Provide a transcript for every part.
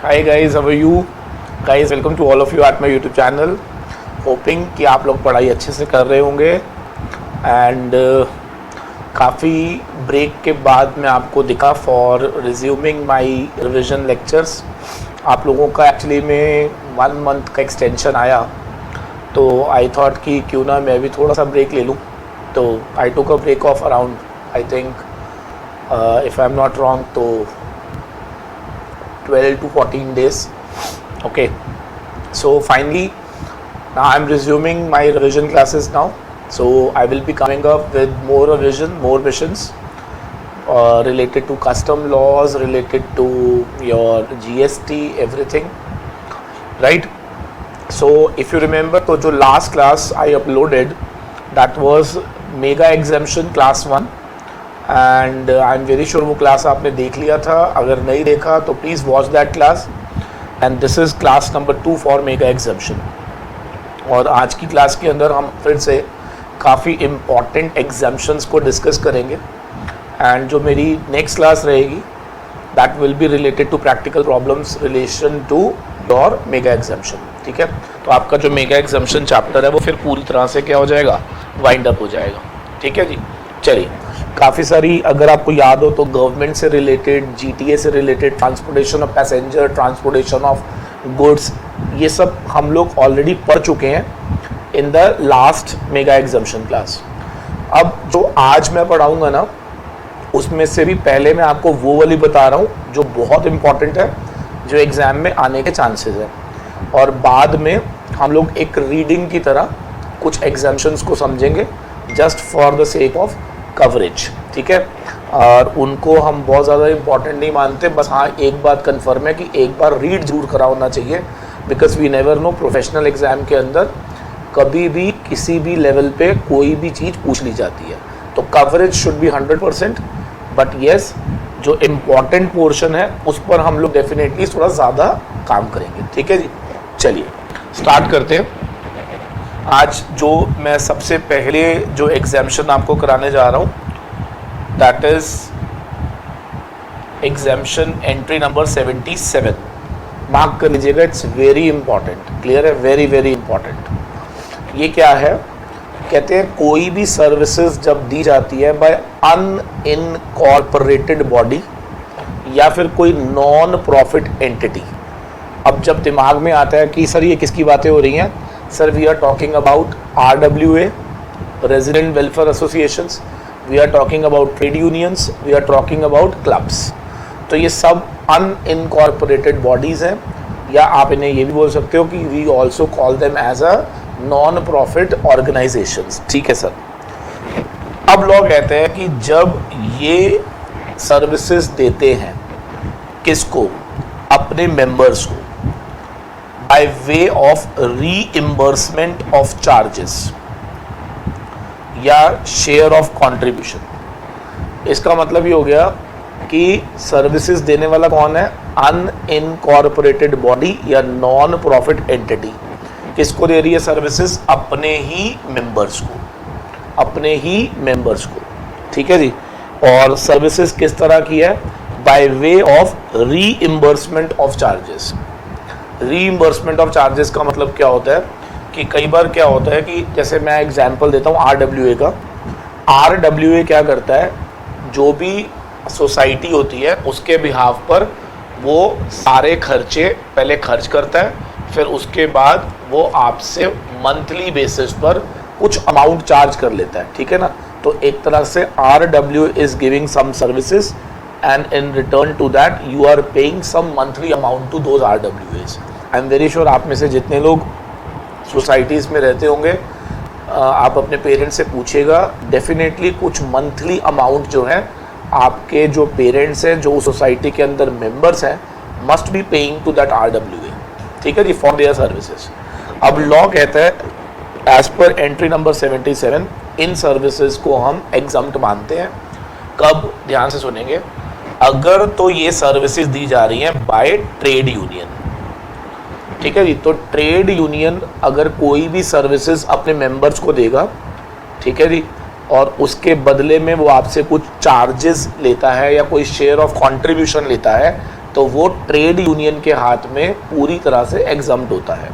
Hi guys, how are you? Guys, welcome to all of you at my YouTube channel. Hoping कि आप लोग पढ़ाई अच्छे से कर रहे होंगे एंड काफ़ी ब्रेक के बाद मैं आपको दिखा for resuming my revision lectures. आप लोगों का एक्चुअली में 1 मंथ का एक्सटेंशन आया तो आई थॉट कि क्यों ना मैं भी थोड़ा सा ब्रेक ले लूँ. तो I took a break of around I think if I am not wrong तो 12 to 14 days. Okay, so finally now I'm resuming my revision classes now. So I will be coming up with more revision, more missions related to custom laws, related to your GST, everything, right? So if you remember, तो जो last class I uploaded, that was mega exemption class 1. And I am very sure वो class आपने देख लिया था. अगर नहीं देखा तो please watch that class. And this is class number 2 for mega exemption. और आज की क्लास के अंदर हम फिर से काफ़ी इम्पॉर्टेंट एग्जाम्शंस को डिस्कस करेंगे. एंड जो मेरी नेक्स्ट क्लास रहेगी that will be related to practical problems relation to your mega exemption. ठीक है, तो आपका जो मेगा एग्जाम्शन चैप्टर है वो फिर पूरी तरह से क्या हो जाएगा, वाइंड अप हो जाएगा. ठीक है जी. चलिए, काफ़ी सारी अगर आपको याद हो तो गवर्नमेंट से रिलेटेड, जीटीए से related, transportation of passenger, transportation of goods, ये सब हम लोग ऑलरेडी पढ़ चुके हैं in the last mega exemption class. अब जो आज मैं पढ़ाऊँगा ना उसमें से भी पहले मैं आपको वो वाली बता रहा हूँ जो बहुत इम्पॉर्टेंट है, जो एग्ज़ाम में आने के चांसेस है. और बाद में हम लोग एक रीडिंग की तरह कुछ एग्जाम्शंस को समझेंगे just for the sake of coverage. ठीक है, और उनको हम बहुत ज़्यादा इम्पॉर्टेंट नहीं मानते. बस हाँ, एक बात कंफर्म है कि एक बार रीड जरूर करा होना चाहिए, because we never know professional exam के अंदर कभी भी किसी भी लेवल पे कोई भी चीज़ पूछ ली जाती है. तो coverage should be 100%, but yes जो इम्पॉर्टेंट पोर्शन है उस पर हम लोग डेफिनेटली थोड़ा ज़्यादा काम करेंगे. ठीक है जी. चलिए स्टार्ट करते हैं. आज जो मैं सबसे पहले जो एग्जाम्शन आपको कराने जा रहा हूँ that is exemption entry number 77. Mark कर लीजिएगा, इट्स वेरी इंपॉर्टेंट. क्लियर है, वेरी वेरी इंपॉर्टेंट. ये क्या है, कहते हैं कोई भी सर्विसेज जब दी जाती है बाय अनइनकॉर्पोरेटेड बॉडी या फिर कोई नॉन प्रॉफिट एंटिटी. अब जब दिमाग में आता है कि सर ये किसकी बातें हो रही हैं, sir we are talking about RWA, resident welfare associations, we are talking about trade unions, we are talking about clubs. तो ये सब अनइनकॉर्पोरेटेड बॉडीज़ हैं, या आप इन्हें ये भी बोल सकते हो कि we also call them as a non profit organisations. ठीक है सर. अब लोग कहते हैं कि जब ये सर्विसेज देते हैं किसको, अपने मेंबर्स को, by way of reimbursement of charges या share of contribution. इसका मतलब ये हो गया कि सर्विसेज देने वाला कौन है, अनइनकॉर्पोरेटेड बॉडी या नॉन प्रॉफिट एंटिटी. किसको दे रही है सर्विसेज, अपने ही मेंबर्स को, अपने ही मेंबर्स को. ठीक है जी. और सर्विसेज किस तरह की है, bye way of reimbursement of charges. Reimbursement of charges का मतलब क्या होता है कि कई बार क्या होता है कि जैसे मैं एग्जांपल देता हूँ RWA का. RWA क्या करता है, जो भी सोसाइटी होती है उसके बिहाफ पर वो सारे खर्चे पहले खर्च करता है, फिर उसके बाद वो आपसे मंथली बेसिस पर कुछ अमाउंट चार्ज कर लेता है. ठीक है ना. तो एक तरह से RWA is giving some services and in return to that you are paying some monthly amount to those RWAs. I am very sure आप में से जितने लोग सोसाइटीज़ में रहते होंगे आप अपने पेरेंट्स से पूछेगा, डेफिनेटली कुछ मंथली अमाउंट जो है आपके जो पेरेंट्स हैं, जो सोसाइटी के अंदर मेंबर्स हैं, must be paying to that RWA. ठीक है जी, फॉर देयर सर्विसेज. अब लॉ कहता है एज पर एंट्री नंबर 77 इन सर्विसेज को हम एग्जम्प्ट मानते हैं. कब, ध्यान से सुनेंगे, अगर तो ये सर्विसेज दी जा रही हैं बाय ट्रेड यूनियन. ठीक है जी. तो ट्रेड यूनियन अगर कोई भी सर्विसेज अपने मेंबर्स को देगा, ठीक है जी, और उसके बदले में वो आपसे कुछ चार्जेस लेता है या कोई शेयर ऑफ कंट्रीब्यूशन लेता है, तो वो ट्रेड यूनियन के हाथ में पूरी तरह से एग्जम्प्ट होता है।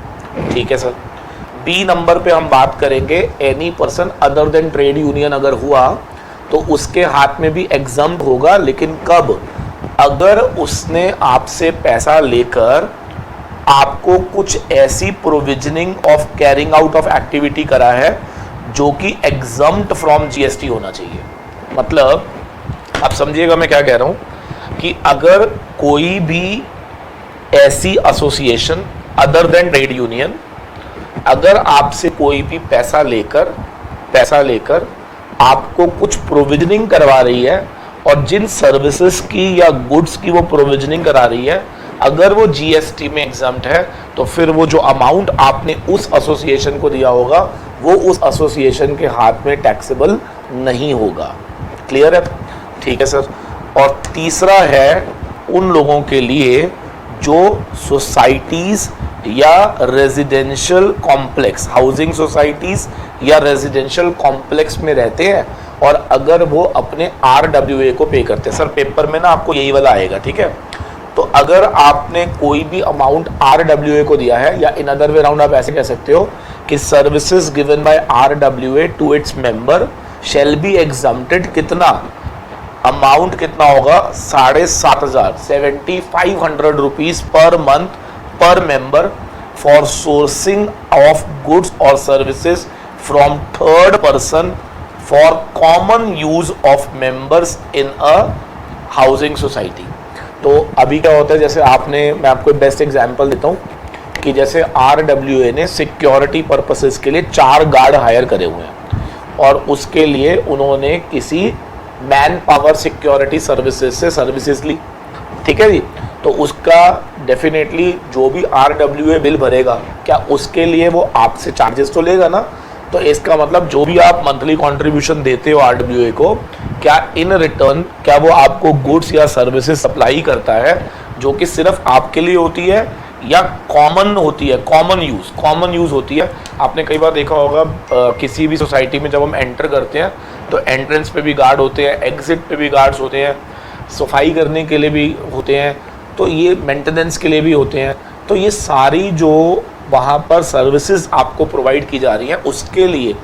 ठीक है सर। बी नंबर पे हम बात करेंगे, any person other then trade union अगर हुआ तो उसके हाथ में भी एग्जम्प्ट होगा, लेकिन कब? अगर उसने आपसे पैसा लेकर आपको कुछ ऐसी provisioning of carrying out of activity करा है जो कि एग्जम्प्ट फ्रॉम जीएसटी होना चाहिए। मतलब आप समझिएगा मैं क्या कह रहा हूं कि अगर कोई भी ऐसी association other than trade union अगर आपसे कोई भी पैसा लेकर आपको कुछ प्रोविजनिंग करवा रही है और जिन सर्विसेज की या गुड्स की वो प्रोविजनिंग करा रही है, अगर वो जीएसटी में एग्जम्प्ट है तो फिर वो जो अमाउंट आपने उस एसोसिएशन को दिया होगा वो उस एसोसिएशन के हाथ में टैक्सेबल नहीं होगा। क्लियर है? ठीक है सर। और तीसरा है उन लोगों के लिए जो सोसाइटीज या रेजिडेंशियल कॉम्प्लेक्स, हाउसिंग सोसाइटीज या रेजिडेंशियल कॉम्प्लेक्स में रहते हैं और अगर वो अपने आरडब्ल्यूए को पे करते हैं। सर पेपर में ना आपको यही वाला आएगा, ठीक है? तो अगर आपने कोई भी अमाउंट आरडब्ल्यूए को दिया है, या इन अदर वे राउंड आप ऐसे कह सकते हो कि services given by RWA to its member shall be exempted, कितना अमाउंट कितना होगा? 7,500 7,500 रुपीज पर मंथ पर member for sourcing of goods और services from third person for common use of members in a housing society. तो अभी क्या होता है, जैसे मैं आपको बेस्ट एग्जांपल देता हूँ कि जैसे आरडब्ल्यूए ने सिक्योरिटी पर्पसेस के लिए 4 गार्ड हायर करे हुए हैं और उसके लिए उन्होंने किसी मैन पावर सिक्योरिटी सर्विसेज से सर्विसेज ली। ठीक है जी। तो उसका डेफिनेटली जो भी आरडब्ल्यूए बिल भरेगा, क्या उसके लिए वो आपसे चार्जेस तो लेगा ना? तो इसका मतलब जो भी आप मंथली कंट्रीब्यूशन देते हो आरडब्ल्यूए को, क्या इन रिटर्न क्या वो आपको गुड्स या सर्विसेज सप्लाई करता है जो कि सिर्फ आपके लिए होती है या कॉमन होती है, कॉमन यूज होती है? आपने कई बार देखा होगा किसी भी सोसाइटी में जब हम एंटर करते हैं तो एंट्रेंस पे भी गार्ड होते हैं, एग्जिट पे भी गार्ड्स होते हैं, सफाई करने के लिए भी होते हैं, तो ये मेंटेनेंस के लिए भी होते हैं। तो ये सारी जो वहाँ पर सर्विसेज आपको प्रोवाइड की जा रही है उसके लिए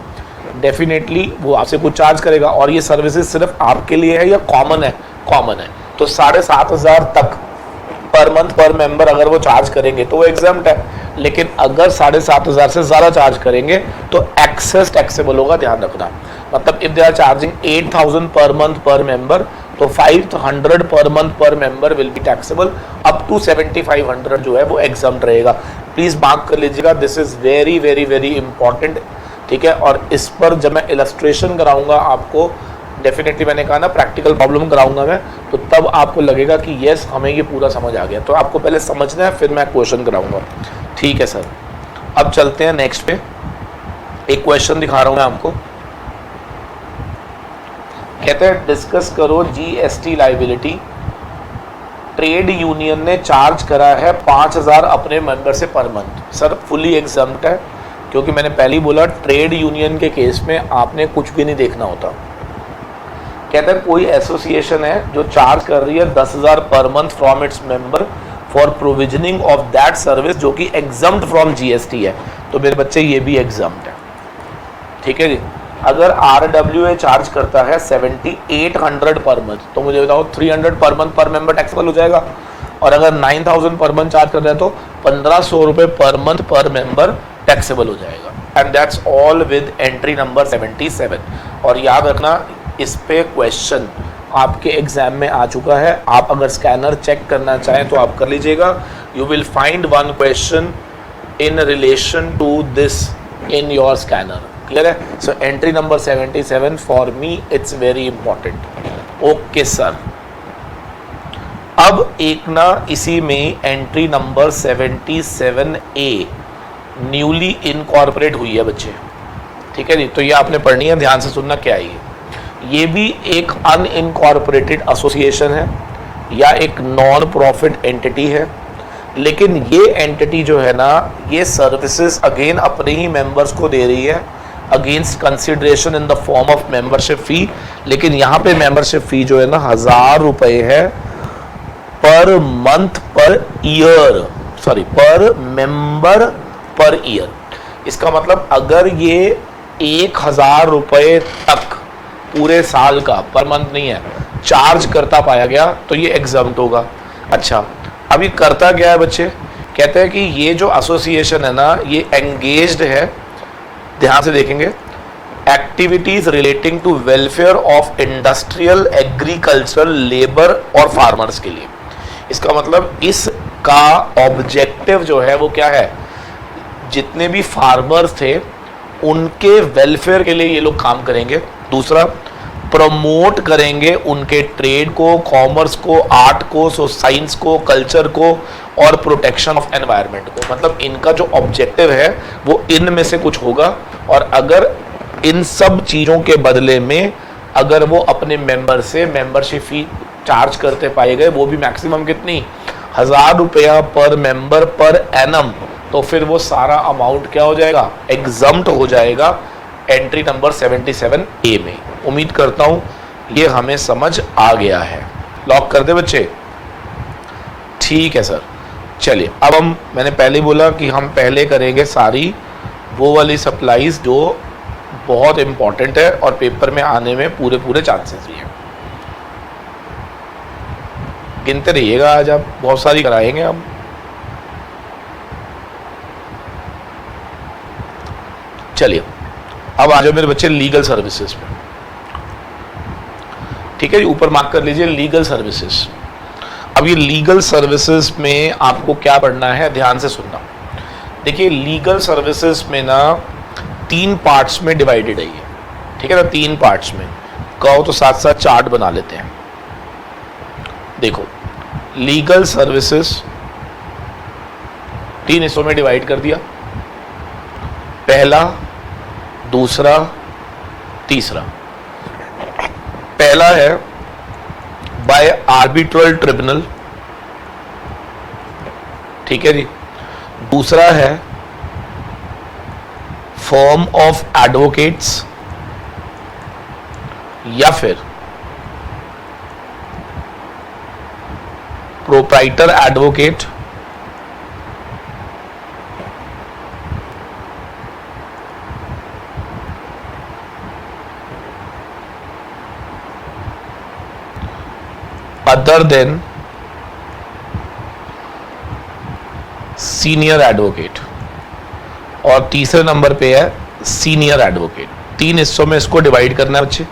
डेफिनेटली वो आपसे कुछ चार्ज करेगा। और ये सर्विसेज सिर्फ आपके लिए है या कॉमन है? कॉमन है। तो 7,500 तक पर मंथ पर मेंबर अगर वो चार्ज करेंगे तो वो एग्जम्प्ट है, लेकिन अगर 7,500 से ज़्यादा चार्ज करेंगे तो एक्सेस टैक्सेबल होगा। ध्यान रखना, मतलब इफ दे आर चार्जिंग 8,000 पर मंथ पर मेंबर तो 500 पर मंथ पर member will be taxable, up to 7,500 जो है वो एग्जम्प्ट रहेगा। प्लीज मार्क कर लीजिएगा, this is very very very important. ठीक है। और इस पर जब मैं इलस्ट्रेशन कराऊंगा आपको, डेफिनेटली मैंने कहा ना प्रैक्टिकल प्रॉब्लम कराऊंगा मैं, तो तब आपको लगेगा कि यस हमें ये पूरा समझ आ गया। तो आपको पहले समझना है फिर मैं क्वेश्चन कराऊंगा। ठीक है सर। अब चलते हैं नेक्स्ट पे। एक क्वेश्चन दिखा रहा हूं मैं आपको। कहते हैं डिस्कस करो जीएसटी लायबिलिटी। ट्रेड यूनियन ने चार्ज करा है 5,000 अपने मेंबर से per month. Sir fully exempt है, क्योंकि मैंने पहले ही बोला ट्रेड यूनियन के केस में आपने कुछ भी नहीं देखना होता। कहते हैं कोई एसोसिएशन है जो चार्ज कर रही है 10,000 per month from its member for provisioning of that service जो कि एग्जम्प्ट फ्रॉम जीएसटी है। तो मेरे बच्चे ये भी एग्जम्प्ट है। ठीक है जी। अगर आरडब्ल्यूए चार्ज करता है 7,800 पर मंथ, तो मुझे बताओ 300 पर मंथ पर मेंबर टैक्सेबल हो जाएगा। और अगर 9,000 पर मंथ चार्ज कर रहे हैं तो 1,500 रुपये पर मंथ पर मेंबर टैक्सेबल हो जाएगा। And that's all with entry number 77। और याद रखना इस पे क्वेश्चन आपके एग्जाम में आ चुका है। आप अगर स्कैनर चेक करना चाहें तो आप कर लीजिएगा। You will find one question in relation to this in your scanner. Clear है? So entry number 77 for me it's very important. Okay sir. अब एक ना इसी में entry number 77A newly incorporate हुई है बच्चे। ठीक है जी। तो ये आपने पढ़नी है, ध्यान से सुनना क्या है ये भी एक अनइनकॉर्पोरेटेड एसोसिएशन है या एक नॉन प्रॉफिट एंटिटी है, लेकिन ये एंटिटी जो है ना ये सर्विसेज अगेन अपने ही मेंबर्स को दे रही है against consideration in the form of membership fee. लेकिन यहाँ पे मेंबरशिप फी जो है ना 1,000 रुपये है पर मंथ पर ईयर, सॉरी पर मेंबर पर ईयर। इसका मतलब अगर ये 1,000 रुपए तक पूरे साल का, पर मंथ नहीं है, चार्ज करता पाया गया तो ये एग्जम्प्ट होगा। अच्छा, अब ये करता क्या है बच्चे? कहते हैं कि ये जो एसोसिएशन है ना, ये एंगेज्ड है, ध्यान से देखेंगे, activities relating to welfare of industrial, agricultural, labour और फार्मर्स के लिए। इसका मतलब इसका ऑब्जेक्टिव जो है वो क्या है? जितने भी फार्मर्स थे उनके वेलफेयर के लिए ये लोग काम करेंगे। दूसरा, प्रमोट करेंगे उनके ट्रेड को, कॉमर्स को, आर्ट को, साइंस को, कल्चर को और प्रोटेक्शन ऑफ एनवायरनमेंट को। मतलब इनका जो ऑब्जेक्टिव है वो इनमें से कुछ होगा। और अगर इन सब चीज़ों के बदले में अगर वो अपने मेंबर से मेंबरशिप फी चार्ज करते पाए गए, वो भी मैक्सिमम कितनी, 1,000 रुपया पर मेंबर पर एनम, तो फिर वो सारा अमाउंट क्या हो जाएगा? एग्जम्प्ट हो जाएगा एंट्री नंबर 77A में। उम्मीद करता हूं ये हमें समझ आ गया है। लॉक कर दे बच्चे? ठीक है सर। चलिए अब हम, मैंने पहले ही बोला कि हम पहले करेंगे सारी वो वाली सप्लाईज जो बहुत इंपॉर्टेंट है और पेपर में आने में पूरे चांसेस भी हैं। गिनते रहिएगा, आज आप बहुत सारी कराएंगे हम। चलिए अब आ जाओ मेरे बच्चे लीगल सर्विसेज पे। ठीक है जी, ऊपर मार्क कर लीजिए लीगल सर्विसेज। अब ये लीगल सर्विसेज में आपको क्या पढ़ना है, ध्यान से सुनना। देखिए लीगल सर्विसेज में ना 3 पार्ट्स में डिवाइडेड है ये, ठीक है ना, 3 पार्ट्स में। कहो तो साथ साथ चार्ट बना लेते हैं। देखो लीगल सर्विसेज 3 हिस्सों में डिवाइड कर दिया, पहला, दूसरा, तीसरा। पहला है बाय आर्बिट्रल ट्रिब्यूनल, ठीक है जी। दूसरा है फर्म ऑफ एडवोकेट्स या फिर proprietor advocate, other than senior advocate, और तीसरे नंबर पे है सीनियर एडवोकेट। 3 हिस्सों में इसको डिवाइड करना है बच्चे,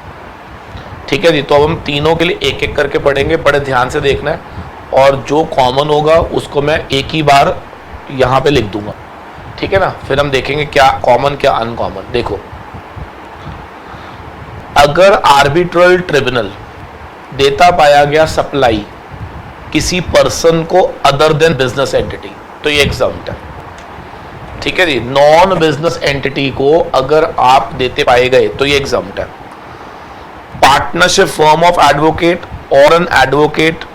ठीक है जी। तो अब हम तीनों के लिए एक एक करके पढ़ेंगे, बड़े ध्यान से देखना है, और जो कॉमन होगा उसको मैं एक ही बार यहाँ पे लिख दूंगा, ठीक है ना। फिर हम देखेंगे क्या कॉमन क्या अनकॉमन। देखो, अगर आर्बिट्रल ट्रिब्यूनल देता पाया गया सप्लाई किसी पर्सन को अदर देन बिजनेस एंटिटी, तो ये एग्जम्प्ट है, ठीक है जी। नॉन बिजनेस एंटिटी को अगर आप देते पाए गए तो ये एग्जम्प्ट है। पार्टनरशिप फर्म ऑफ एडवोकेट और एन एडवोकेट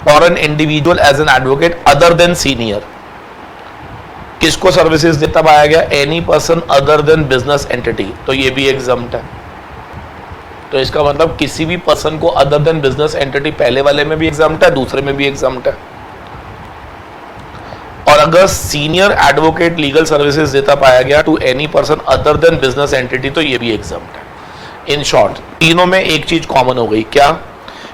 और an individual as an advocate other than senior, किसको सर्विसेज देता पाया गया? Any person other than business entity, तो ये भी एग्जम्प्ट है। तो इसका मतलब किसी भी पर्सन को अदर देन बिजनेस एंटिटी पहले वाले में भी एग्जम्प्ट है, दूसरे में भी एग्जम्प्ट है। और अगर सीनियर एडवोकेट लीगल सर्विसेज देता पाया गया to any person other than business entity, तो ये भी एग्जम्प्ट है। इन शॉर्ट तीनों में एक चीज कॉमन हो गई, क्या?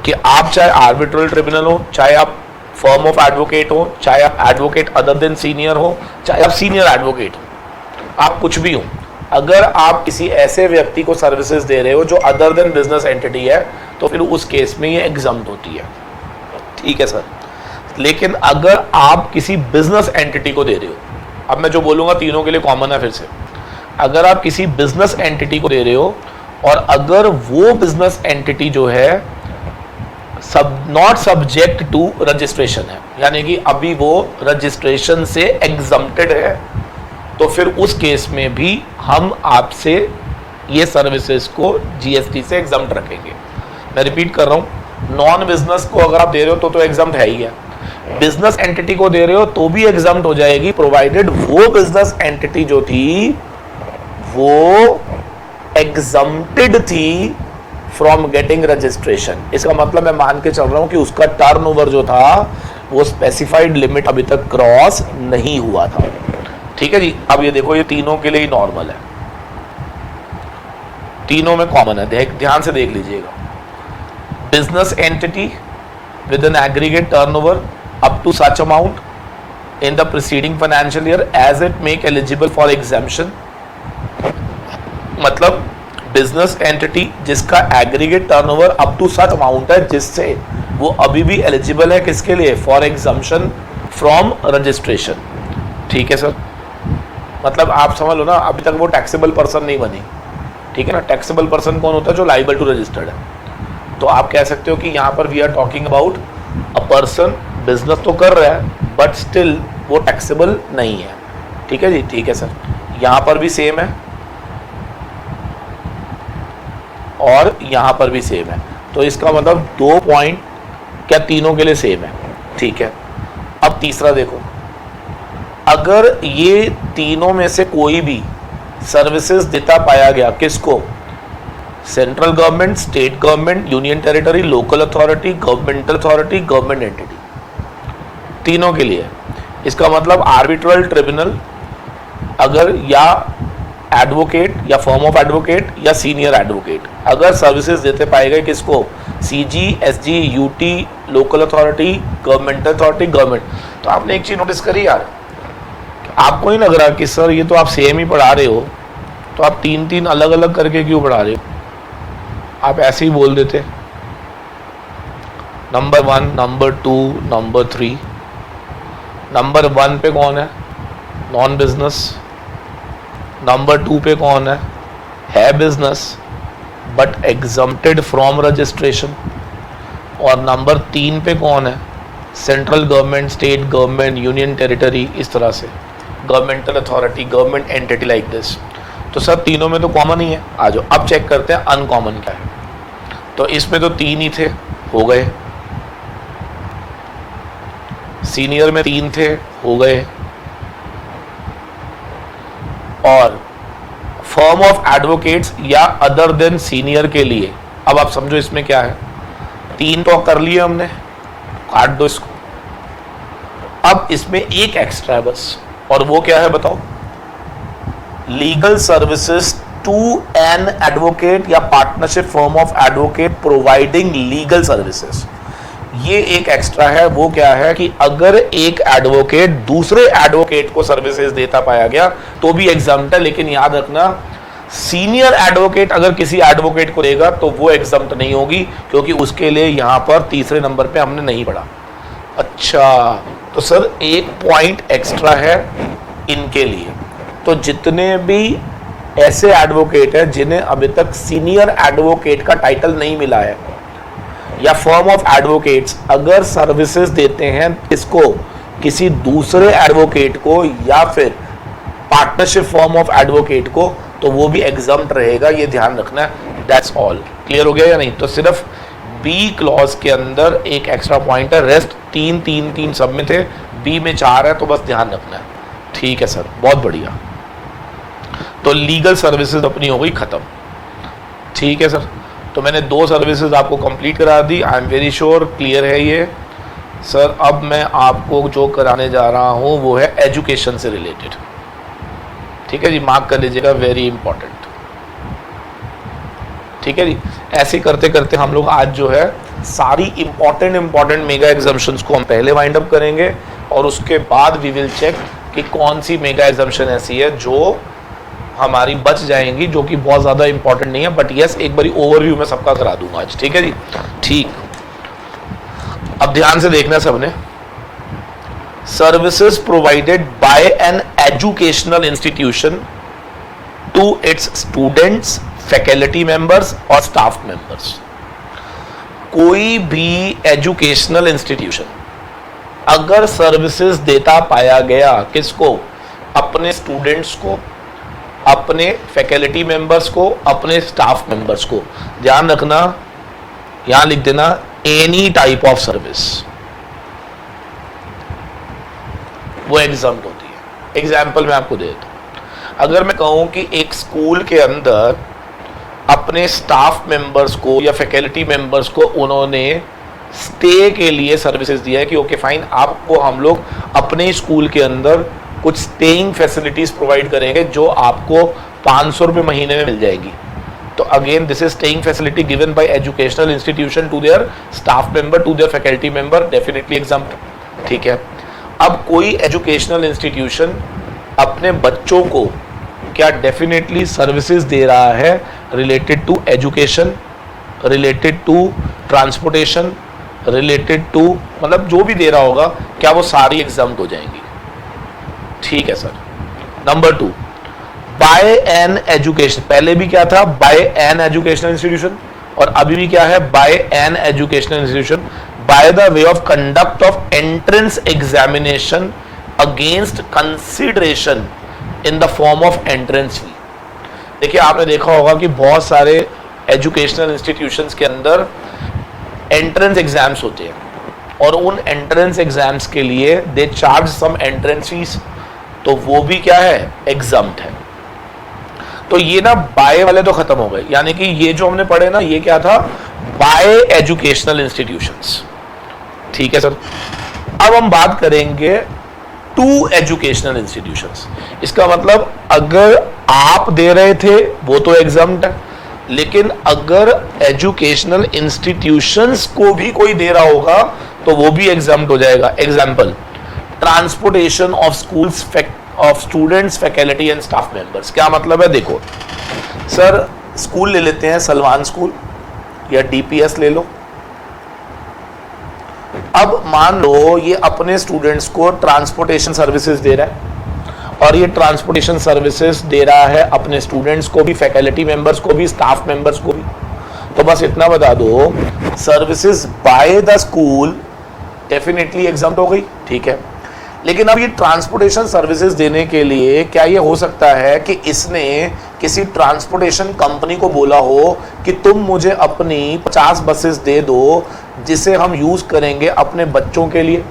कि आप चाहे आर्बिट्रल ट्रिब्यूनल हो, चाहे आप फर्म ऑफ एडवोकेट हो, चाहे आप एडवोकेट अदर देन सीनियर हो, चाहे आप सीनियर एडवोकेट हो, आप कुछ भी हो, अगर आप किसी ऐसे व्यक्ति को सर्विसेज दे रहे हो जो अदर देन बिजनेस एंटिटी है, तो फिर उस केस में ये एग्जम्प्ट होती है, ठीक है सर। लेकिन अगर आप किसी बिजनेस एंटिटी को दे रहे हो, अब मैं जो बोलूंगा तीनों के लिए कॉमन है फिर से, अगर आप किसी बिजनेस एंटिटी को दे रहे हो और अगर वो बिजनेस एंटिटी जो है नॉट सब्जेक्ट टू रजिस्ट्रेशन है, यानी कि अभी वो रजिस्ट्रेशन से एग्जम्प्टेड है, तो फिर उस केस में भी हम आपसे ये सर्विसेज को जीएसटी से एग्जम्प्ट रखेंगे। मैं रिपीट कर रहा हूँ, नॉन बिजनेस को अगर आप दे रहे हो तो एग्जम्प्ट है ही है, बिजनेस एंटिटी को दे रहे हो तो भी एग्जम्प्ट हो जाएगी, प्रोवाइडेड वो बिजनेस एंटिटी जो थी वो एग्जम्प्टेड थी फ्रॉम गेटिंग रजिस्ट्रेशन। इसका मतलब मैं मान के चल रहा हूं कि उसका टर्नओवर जो था वो स्पेसिफाइड लिमिट अभी तक क्रॉस नहीं हुआ था। ठीक है जी। अब ये देखो, ये तीनों के लिए ही नॉर्मल है, तीनों में कॉमन है, ध्यान से देख लीजिएगा। Business entity with an aggregate turnover up to such amount in the preceding financial year as it make eligible for exemption। मतलब बिजनेस एंटिटी जिसका aggregate turnover up to such amount है जिससे वो अभी भी एलिजिबल है किसके लिए, फॉर एग्जम्पशन फ्रॉम रजिस्ट्रेशन। ठीक है सर, मतलब आप समझ लो ना, अभी तक वो टैक्सेबल पर्सन नहीं बनी। ठीक है ना, टैक्सेबल पर्सन कौन होता है, जो लाइबल टू रजिस्टर्ड है। तो आप कह सकते हो कि यहाँ पर we are talking about a person business तो कर रहा है बट स्टिल वो टैक्सेबल नहीं है। ठीक है जी, ठीक है सर। यहाँ पर भी सेम है और यहाँ पर भी सेम है, तो इसका मतलब 2 पॉइंट क्या तीनों के लिए सेम है। ठीक है, अब तीसरा देखो, अगर ये तीनों में से कोई भी सर्विसेज देता पाया गया, किसको, central government, state government, union territory, local authority, governmental authority, government entity, तीनों के लिए, इसका मतलब आर्बिट्रल ट्रिब्यूनल अगर, या एडवोकेट या फर्म ऑफ एडवोकेट या सीनियर एडवोकेट अगर सर्विसेज देते पाए गए, किसको, CG, SG, UT, local authority, governmental authority, government. तो आपने एक चीज नोटिस करी यार, आपको नहीं लग रहा कि सर ये तो आप सेम ही पढ़ा रहे हो, तो आप 3-3 अलग अलग करके क्यों पढ़ा रहे हो, आप ऐसे ही बोल देते नंबर 1, नंबर 2, नंबर 3। नंबर 1 पे कौन है, नॉन बिजनेस। नंबर 2 पे कौन है business but exempted from registration. और नंबर 3 पे कौन है, central government, state government, union territory, इस तरह से governmental authority, government entity like this. तो सब तीनों में तो कॉमन ही है। आ जाओ अब चेक करते हैं अनकॉमन क्या है। तो इसमें तो 3 ही थे, हो गए। सीनियर में 3 थे, हो गए। और फर्म ऑफ एडवोकेट्स या अदर देन सीनियर के लिए, अब आप समझो इसमें क्या है, 3 तो कर लिए हमने, काट दो इसको। अब इसमें एक एक्स्ट्रा है बस, और वो क्या है बताओ, legal services to an advocate या partnership firm of advocate providing legal services. ये एक एक्स्ट्रा है, वो क्या है कि अगर एक एडवोकेट दूसरे एडवोकेट को सर्विसेज देता पाया गया तो भी एग्जम्प्ट है, लेकिन याद रखना सीनियर एडवोकेट अगर किसी एडवोकेट को देगा तो वो एग्जम्प्ट नहीं होगी, क्योंकि उसके लिए यहां पर तीसरे नंबर पे हमने नहीं पढ़ा। अच्छा, तो सर 1 पॉइंट एक्स्ट्रा है इनके लिए। तो जितने भी ऐसे एडवोकेट हैं जिन्हें अभी तक सीनियर एडवोकेट का टाइटल नहीं मिला है, या फर्म ऑफ एडवोकेट्स अगर सर्विसेज देते हैं इसको किसी दूसरे एडवोकेट को या फिर पार्टनरशिप फर्म ऑफ एडवोकेट को, तो वो भी एग्जम्प्ट रहेगा, ये ध्यान रखना है। That's all. क्लियर हो गया या नहीं? तो सिर्फ बी क्लॉज के अंदर एक एक्स्ट्रा पॉइंट है, रेस्ट 3 सब में थे, बी में 4 है, तो बस ध्यान रखना है। ठीक है सर, बहुत बढ़िया। तो लीगल सर्विसेज अपनी हो गई खत्म। ठीक है सर, तो मैंने 2 सर्विसेज आपको कंप्लीट करा दी। I am very sure clear है ये सर। अब मैं आपको जो कराने जा रहा हूँ वो है एजुकेशन से रिलेटेड। ठीक है जी, मार्क कर लीजिएगा, वेरी इंपॉर्टेंट। ठीक है जी, ऐसे करते करते हम लोग आज जो है सारी इंपॉर्टेंट मेगा एग्जाम्शंस को हम पहले वाइंड अप करेंगे, और उसके बाद वी विल चेक कि कौन सी मेगा एग्जाम्शन ऐसी है जो हमारी बच जाएंगी, जो कि बहुत ज़्यादा इंपॉर्टेंट नहीं है, बट यस एक बारी ओवरव्यू में सबका करा दूंगा आज। ठीक है जी, ठीक। अब ध्यान से देखना सबने, services provided by an educational institution to its students, faculty members और स्टाफ मेंबर्स। कोई भी एजुकेशनल इंस्टीट्यूशन अगर सर्विसेज देता पाया गया, किसको, अपने स्टूडेंट्स को, अपने फैकल्टी मेंबर्स को, अपने स्टाफ मेंबर्स को, ध्यान रखना यहां लिख देना एनी टाइप ऑफ सर्विस, वो एग्जम्प्ट होती है। एग्जाम्पल मैं आपको दे देता हूं। अगर मैं कहूं कि एक स्कूल के अंदर अपने स्टाफ मेंबर्स को या फैकल्टी मेंबर्स को उन्होंने स्टे के लिए सर्विसेज दिया है कि ओके फाइन, आपको हम लोग अपने स्कूल के अंदर कुछ स्टेइंग फैसिलिटीज प्रोवाइड करेंगे जो आपको 500 रुपये महीने में मिल जाएगी। तो again this is staying facility given by educational institution to their staff member, to their faculty member, definitely exempt. ठीक है, अब कोई एजुकेशनल इंस्टीट्यूशन अपने बच्चों को क्या डेफिनेटली सर्विसेज दे रहा है related to education, related to transportation, related to, मतलब जो भी दे रहा होगा, क्या वो सारी एग्जाम्प्ट हो जाएंगी? ठीक है सर। नंबर 2, बाय एन एजुकेशन, पहले भी क्या था? बाय एन एजुकेशनल इंस्टीट्यूशन, और अभी भी क्या है? By an educational institution by the way of conduct of entrance examination against consideration in the form of entrance fee. देखिए, आपने देखा होगा कि बहुत सारे एजुकेशनल इंस्टीट्यूशंस के अंदर एंट्रेंस एग्जाम्स होते हैं और उन एंट्रेंस एग्जाम्स के लिए they charge some entrance fees, तो वो भी क्या है? एग्जम्प्ट है। तो ये ना बाय वाले तो खत्म हो गए, यानी कि ये जो हमने पढ़े ना, ये क्या था? By educational institutions. ठीक है सर। अब हम बात करेंगे टू एजुकेशनल इंस्टीट्यूशंस। इसका मतलब अगर आप दे रहे थे वो तो एग्जम्प्ट है, लेकिन अगर एजुकेशनल इंस्टीट्यूशंस को भी कोई दे रहा होगा तो वो भी एग्जम्प्ट हो जाएगा। Example, transportation of schools of students, faculty and staff members. क्या मतलब है? देखो सर, स्कूल ले लेते हैं, सलमान स्कूल या डीपीएस ले लो। अब मान लो ये अपने स्टूडेंट्स को ट्रांसपोर्टेशन सर्विसेज दे रहा है, और ये ट्रांसपोर्टेशन सर्विसेज दे रहा है अपने स्टूडेंट्स को भी, फैकल्टी मेंबर्स को भी, स्टाफ मेंबर्स को भी। तो बस इतना बता दो, services by the school definitely exempt हो गई। ठीक है, लेकिन अब ये ट्रांसपोर्टेशन सर्विसेज देने के लिए क्या ये हो सकता है कि इसने किसी ट्रांसपोर्टेशन कंपनी को बोला हो कि तुम मुझे अपनी 50 बसेस दे दो जिसे हम यूज करेंगे अपने बच्चों के लिए?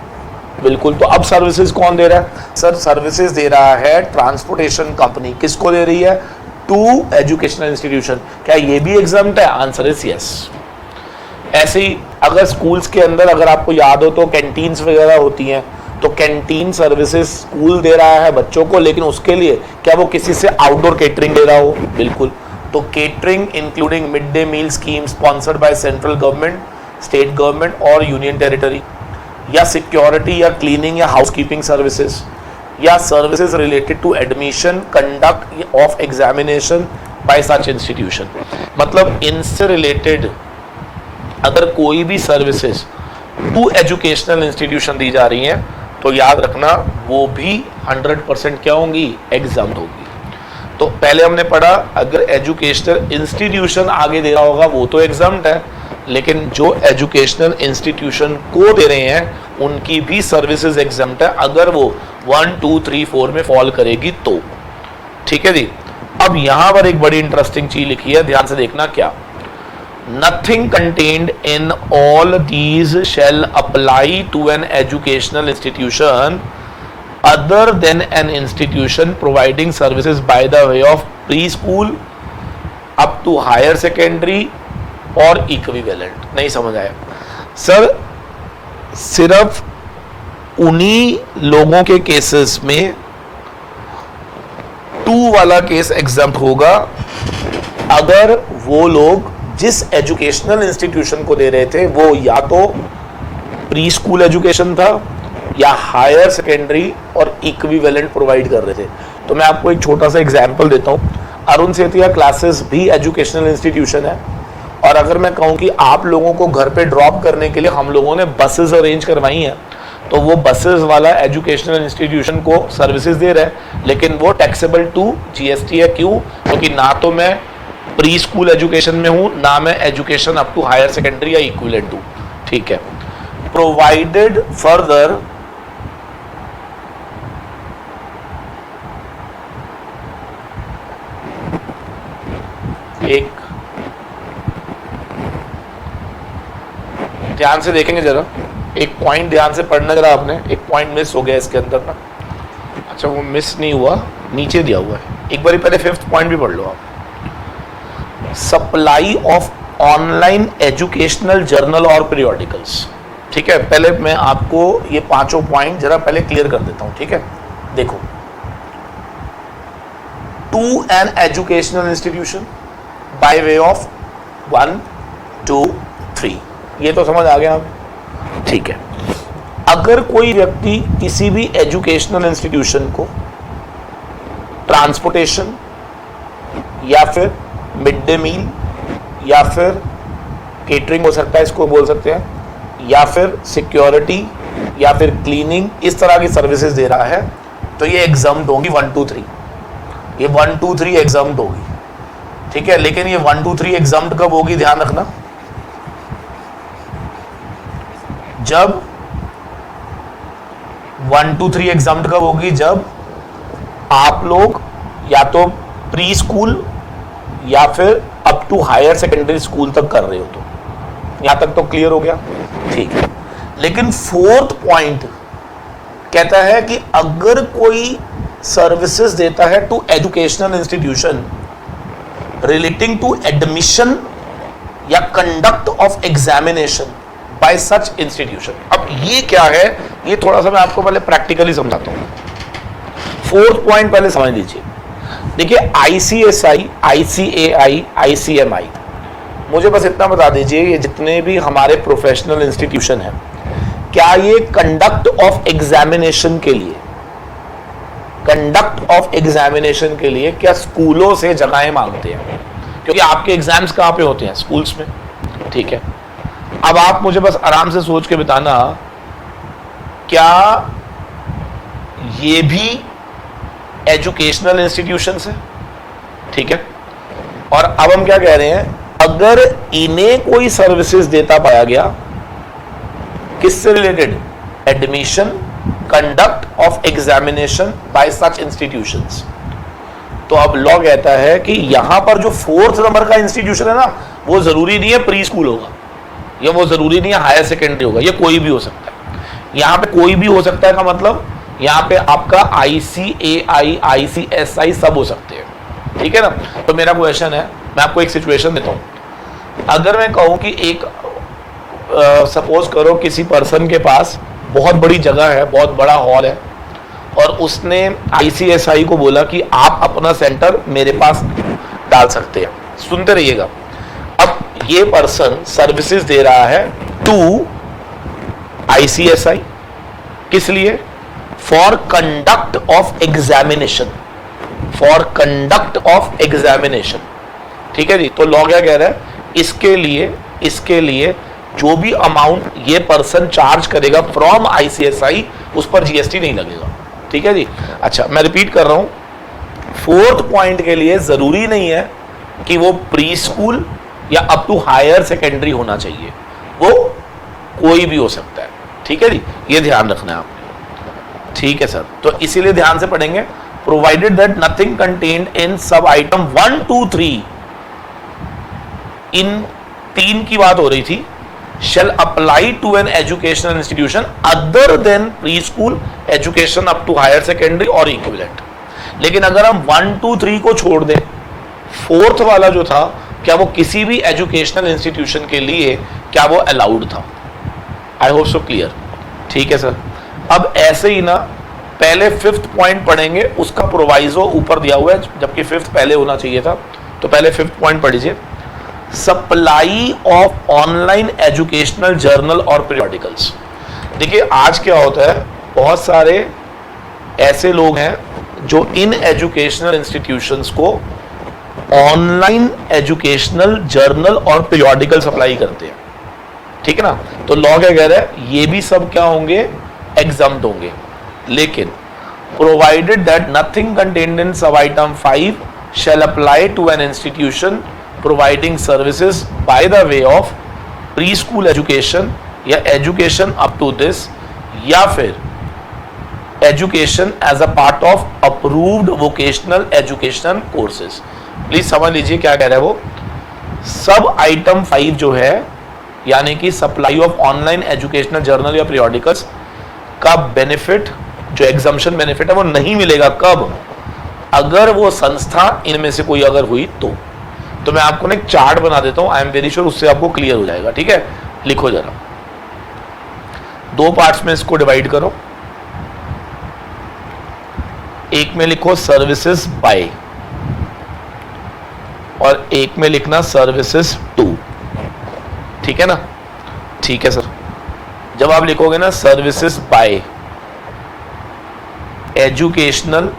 बिल्कुल। तो अब सर्विसेज कौन दे रहा है? सर, सर्विसेज दे रहा है ट्रांसपोर्टेशन कंपनी। किसको दे रही है? To educational institution. क्या ये भी एग्जम्प्ट है? Answer is yes. ऐसे ही अगर स्कूल्स के अंदर, अगर आपको याद हो तो कैंटीन्स वगैरह होती हैं, तो कैंटीन सर्विसेज स्कूल दे रहा है बच्चों को, लेकिन उसके लिए क्या वो किसी से आउटडोर केटरिंग दे रहा हो? बिल्कुल। तो catering including mid day meal scheme sponsored by central government, state government और यूनियन टेरिटरी, या सिक्योरिटी या क्लीनिंग या हाउसकीपिंग सर्विसेज, या services related to admission, conduct of examination by such institution. मतलब इनसे रिलेटेड अगर कोई भी सर्विसेज टू एजुकेशनल इंस्टीट्यूशन दी जा रही हैं तो याद रखना वो भी 100% क्या होंगी? एग्जम्प्ट होगी। तो पहले हमने पढ़ा अगर एजुकेशनल इंस्टीट्यूशन आगे दे रहा होगा वो तो एग्जम्प्ट है, लेकिन जो एजुकेशनल इंस्टीट्यूशन को दे रहे हैं उनकी भी सर्विसेज एग्जम्प्ट है अगर वो 1, 2, 3, 4 में फॉल करेगी तो। ठीक है जी। अब यहां पर एक बड़ी इंटरेस्टिंग चीज लिखी है, ध्यान से देखना। क्या? Nothing contained in all these shall apply to an educational institution other than an institution providing services by the way of preschool up to higher secondary और equivalent। नहीं समझ आया सर? सिर्फ उन्हीं लोगों के केसेस में 2 वाला केस एग्जम्प्ट होगा अगर वो लोग जिस एजुकेशनल इंस्टीट्यूशन को दे रहे थे वो या तो प्री स्कूल एजुकेशन था या हायर सेकेंडरी और इक्विवेलेंट प्रोवाइड कर रहे थे। तो मैं आपको एक छोटा सा एग्जांपल देता हूँ। अरुण सेतिया क्लासेस भी एजुकेशनल इंस्टीट्यूशन है, और अगर मैं कहूँ कि आप लोगों को घर पे ड्रॉप करने के लिए हम लोगों ने बसेस अरेंज करवाई हैं, तो वो बसेस वाला एजुकेशनल इंस्टीट्यूशन को सर्विसेज दे रहा है, लेकिन वो टैक्सेबल टू जीएसटी है। क्यों? क्योंकि ना तो मैं प्री स्कूल एजुकेशन में हूं, ना मैं education up to higher secondary या इक्विवेलेंट हूं। ठीक है। प्रोवाइडेड फर्दर एक ध्यान से देखेंगे जरा, एक पॉइंट ध्यान से पढ़ना जरा। आपने एक पॉइंट मिस हो गया इसके अंदर ना। अच्छा, वो मिस नहीं हुआ, नीचे दिया हुआ है। एक बार पहले 5th पॉइंट भी पढ़ लो आप। Supply of online educational journal और पीरियोडिकल्स। ठीक है, पहले मैं आपको ये पांचों पॉइंट जरा पहले क्लियर कर देता हूं। ठीक है, देखो, to an educational institution by way of 1 2 3, ये तो समझ आ गया आप। ठीक है, अगर कोई व्यक्ति किसी भी एजुकेशनल इंस्टीट्यूशन को ट्रांसपोर्टेशन या फिर मिड डे मील या फिर केटरिंग हो सकता है, इसको बोल सकते हैं, या फिर सिक्योरिटी या फिर क्लीनिंग, इस तरह की सर्विसेज दे रहा है, तो ये एग्जाम्ड होंगी 1 2 3, ये 1 2 3 एग्जाम्ड होगी। ठीक है, लेकिन ये 1 2 3 एग्जाम्ड कब होगी, ध्यान रखना, जब 1 2 3 एग्जाम्ड कब होगी, जब आप लोग या तो प्री स्कूल या फिर up to higher secondary school तक कर रहे हो। तो यहां तक तो क्लियर हो गया। ठीक है, लेकिन फोर्थ पॉइंट कहता है कि अगर कोई सर्विसेज देता है to educational institution relating to admission या conduct of examination by such institution. अब ये क्या है, ये थोड़ा सा मैं आपको पहले प्रैक्टिकली समझाता हूं। फोर्थ पॉइंट पहले समझ लीजिए। देखिए, ICSI, ICAI, ICMI, मुझे बस इतना बता दीजिए, ये जितने भी हमारे प्रोफेशनल इंस्टीट्यूशन हैं, क्या ये कंडक्ट ऑफ एग्जामिनेशन के लिए, कंडक्ट ऑफ एग्जामिनेशन के लिए क्या स्कूलों से जगहें मांगते हैं? क्योंकि आपके एग्जाम्स कहां पे होते हैं, स्कूल्स में। ठीक है, अब आप मुझे बस आराम से सोच के बताना, क्या ये भी एजुकेशनल इंस्टीट्यूशंस है? ठीक है, और अब हम क्या कह रहे हैं, अगर इन्हें कोई सर्विसेज देता पाया गया, किससे related, admission, conduct of examination by such institutions, तो अब लॉ कहता है कि यहां पर जो फोर्थ नंबर का इंस्टीट्यूशन है ना, वो जरूरी नहीं है प्री स्कूल होगा, या वो जरूरी नहीं है हायर सेकेंडरी होगा, ये कोई भी हो सकता है। यहां पे कोई भी हो सकता है का मतलब यहां पे आपका ICAI, ICSI सब हो सकते हैं। ठीक है ना। तो मेरा क्वेश्चन है, मैं आपको एक सिचुएशन देता हूं। अगर मैं कहूं कि एक सपोज करो किसी पर्सन के पास बहुत बड़ी जगह है, बहुत बड़ा हॉल है, और उसने ICSI को बोला कि आप अपना सेंटर मेरे पास डाल सकते हैं। सुनते रहिएगा, अब ये पर्सन सर्विसेज दे रहा है टू ICSI, किस लिए, for conduct of examination, for conduct of examination. ठीक है जी, तो लॉ क्या कह रहा है, इसके लिए जो भी अमाउंट ये पर्सन चार्ज करेगा फ्रॉम ICSI, उस पर GST नहीं लगेगा। ठीक है जी। अच्छा, मैं रिपीट कर रहा हूं, फोर्थ पॉइंट के लिए जरूरी नहीं है कि वो प्री स्कूल या अप टू हायर सेकेंडरी होना चाहिए, वो कोई भी हो सकता है। ठीक है जी, ये ध्यान रखना है आपने। ठीक है सर, तो इसीलिए ध्यान से पढ़ेंगे, provided that nothing contained in सब आइटम 1 2 3, इन 3 की बात हो रही थी, shall apply to an educational institution other than preschool education up to higher secondary or equivalent। लेकिन अगर हम 1 2 3 को छोड़ दें, फोर्थ वाला जो था, क्या वो किसी भी एजुकेशनल इंस्टीट्यूशन के लिए क्या वो अलाउड था? I hope so clear. ठीक है सर। अब ऐसे ही ना, पहले फिफ्थ पॉइंट पढ़ेंगे, उसका प्रोवाइजो ऊपर दिया हुआ है, जबकि फिफ्थ पहले होना चाहिए था, तो पहले फिफ्थ पॉइंट पढ़ लीजिए, supply of online educational journal और पीरियोडिकल्स। देखिए, आज क्या होता है, बहुत सारे ऐसे लोग हैं जो इन एजुकेशनल इंस्टीट्यूशंस को ऑनलाइन एजुकेशनल जर्नल और पीरियोडिकल सप्लाई करते हैं। ठीक है ना। तो लॉ क्या कह रहा है, ये भी सब क्या होंगे, एग्जम्प्ट होंगे, लेकिन provided that nothing contained in सब item 5 shall apply to an institution providing services by the way of preschool education या education up to this, या फिर education as a part of approved vocational education courses। Please समझ लीजिए क्या कह रहा है वो। सब आइटम 5 जो है, यानी कि supply of online educational journal या पीरियोडिकल्स का बेनिफिट, जो एग्जम्पशन बेनिफिट है, वो नहीं मिलेगा। कब? अगर वो संस्था इनमें से कोई अगर हुई तो। तो मैं आपको ना एक चार्ट बना देता हूं, आई एम वेरी श्योर उससे आपको क्लियर हो जाएगा। ठीक है, लिखो जरा, 2 पार्ट्स में इसको डिवाइड करो। एक में लिखो सर्विसेज बाय और एक में लिखना सर्विसेज टू। ठीक है ना? ठीक है सर। जब आप लिखोगे ना services by educational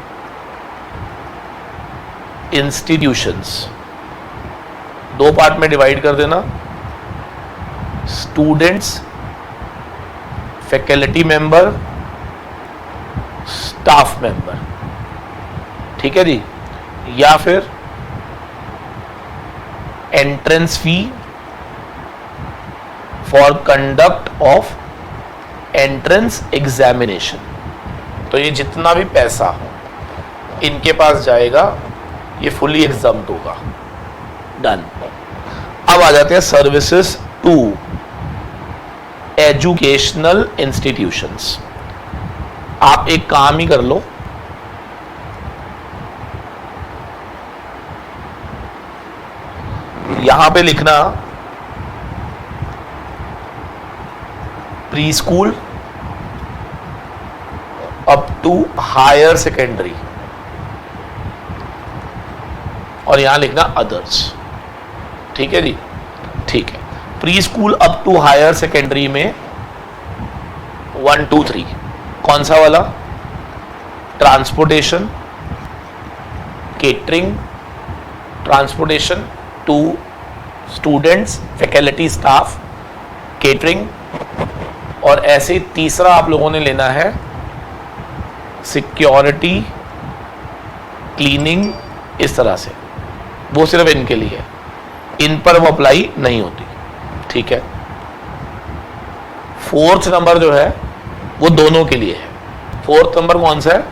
institutions, 2 part में डिवाइड कर देना, students, faculty member, staff member. ठीक है जी। या फिर entrance fee for conduct of entrance examination. तो ये जितना भी पैसा इनके पास जाएगा ये फुली एग्जम्प्ट होगा। डन। अब आ जाते हैं सर्विसेज टू एजुकेशनल इंस्टीट्यूशंस। आप एक काम ही कर लो, यहां पे लिखना pre school up to higher secondary और यहां लिखना अदर्स। ठीक है जी, ठीक है। Pre school up to higher secondary में 1 2 3 कौन सा वाला? Transportation, catering, transportation to students, faculty, staff, catering, और ऐसे तीसरा आप लोगों ने लेना है सिक्योरिटी, क्लीनिंग, इस तरह से। वो सिर्फ इनके लिए है, इन पर वो अप्लाई नहीं होती। ठीक है। 4th नंबर जो है वो दोनों के लिए है। 4th नंबर कौन सा है?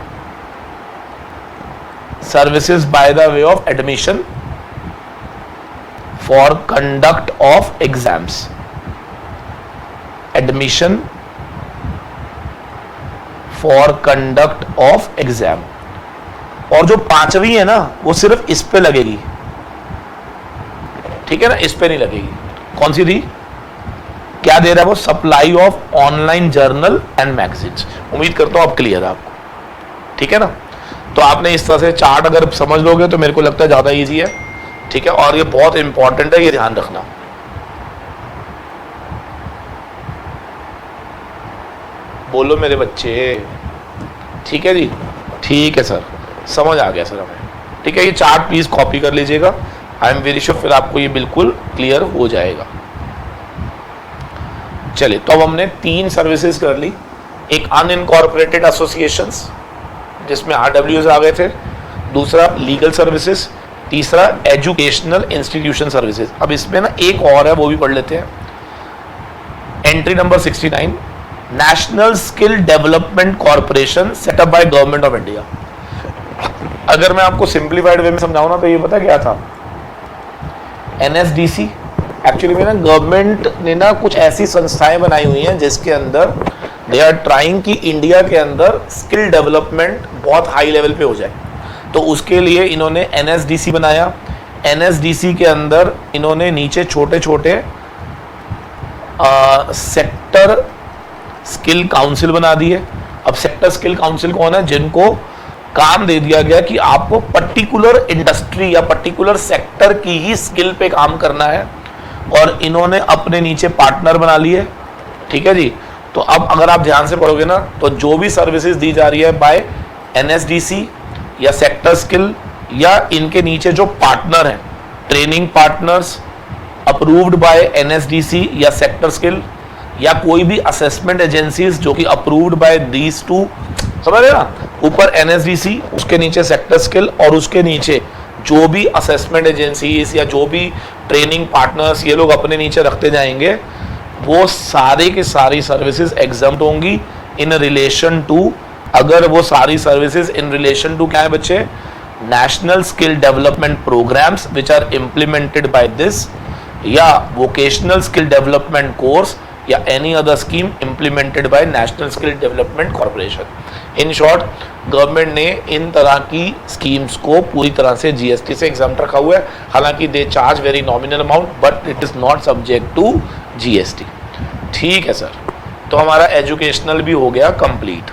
Services by the way of admission for conduct of exams. Admission for conduct of exam. और जो 5वीं है ना वो सिर्फ इस पे लगेगी। ठीक है ना, इस पे नहीं लगेगी। कौन सी थी? क्या दे रहा है वो? Supply of online journal and magazines. उम्मीद करता हूं आप क्लियर है आपको। ठीक है ना? तो आपने इस तरह से चार्ट अगर समझ लोगे तो मेरे को लगता है ज्यादा इजी है। ठीक है, और ये बहुत इंपॉर्टेंट है, ये ध्यान रखना। बोलो मेरे बच्चे। ठीक है जी, ठीक है सर, समझ आ गया सर हमें। ठीक है, ये चार्ट प्लीज कॉपी कर लीजिएगा। आई एम वेरी श्योर फिर आपको ये बिल्कुल क्लियर हो जाएगा। चलिए, तो अब हमने 3 सर्विसेज कर ली। एक अनइनकॉर्पोरेटेड एसोसिएशंस जिसमें RWs आ गए थे, दूसरा लीगल सर्विसेज, तीसरा एजुकेशनल इंस्टीट्यूशन सर्विसेज। अब इसमें ना एक और है, वो भी पढ़ लेते हैं। Entry number 69, national skill development corporation setup by government of India. अगर मैं आपको सिंप्लीफाइड वे में समझाऊं ना तो ये पता क्या था? NSDC एक्चुअली में ना गवर्नमेंट ने ना कुछ ऐसी संस्थाएं बनाई हुई हैं जिसके अंदर दे आर ट्राइंग कि इंडिया के अंदर स्किल डेवलपमेंट बहुत हाई लेवल पे हो जाए। तो उसके लिए इन्होंने NSDC बनाया। NSDC के अंदर इन्होंने नीचे छोटे छोटे सेक्टर स्किल काउंसिल बना दिए। अब सेक्टर स्किल काउंसिल कौन है? जिनको काम दे दिया गया कि आपको पर्टिकुलर इंडस्ट्री या पर्टिकुलर सेक्टर की ही स्किल पे काम करना है, और इन्होंने अपने नीचे पार्टनर बना लिए। ठीक है जी। तो अब अगर आप ध्यान से पढ़ोगे ना तो जो भी सर्विसेज दी जा रही है बाय NSDC या सेक्टर स्किल या इनके नीचे जो पार्टनर हैं, training partners approved by NSDC या सेक्टर स्किल, या कोई भी असेसमेंट एजेंसीज जो कि अप्रूव्ड बाय दीज टू, समझ रहे ना? ऊपर NSDC, उसके नीचे सेक्टर स्किल, और उसके नीचे जो भी असेसमेंट एजेंसीज या जो भी ट्रेनिंग पार्टनर्स ये लोग अपने नीचे रखते जाएंगे, वो सारे की सारी सर्विसेज एग्जम्प्ट होंगी इन रिलेशन टू, अगर वो सारी सर्विसेज इन रिलेशन टू क्या है बच्चे? National skill development programmes which are implemented by this, या वोकेशनल स्किल डेवलपमेंट कोर्स या any other scheme implemented by national skill development corporation. In short, government ने इन तरह की स्कीम्स को पूरी तरह से जीएसटी से एग्जाम्प्ट रखा हुआ है। हालांकि they charge very nominal amount but it is not subject to GST. ठीक है सर, तो हमारा एजुकेशनल भी हो गया कंप्लीट।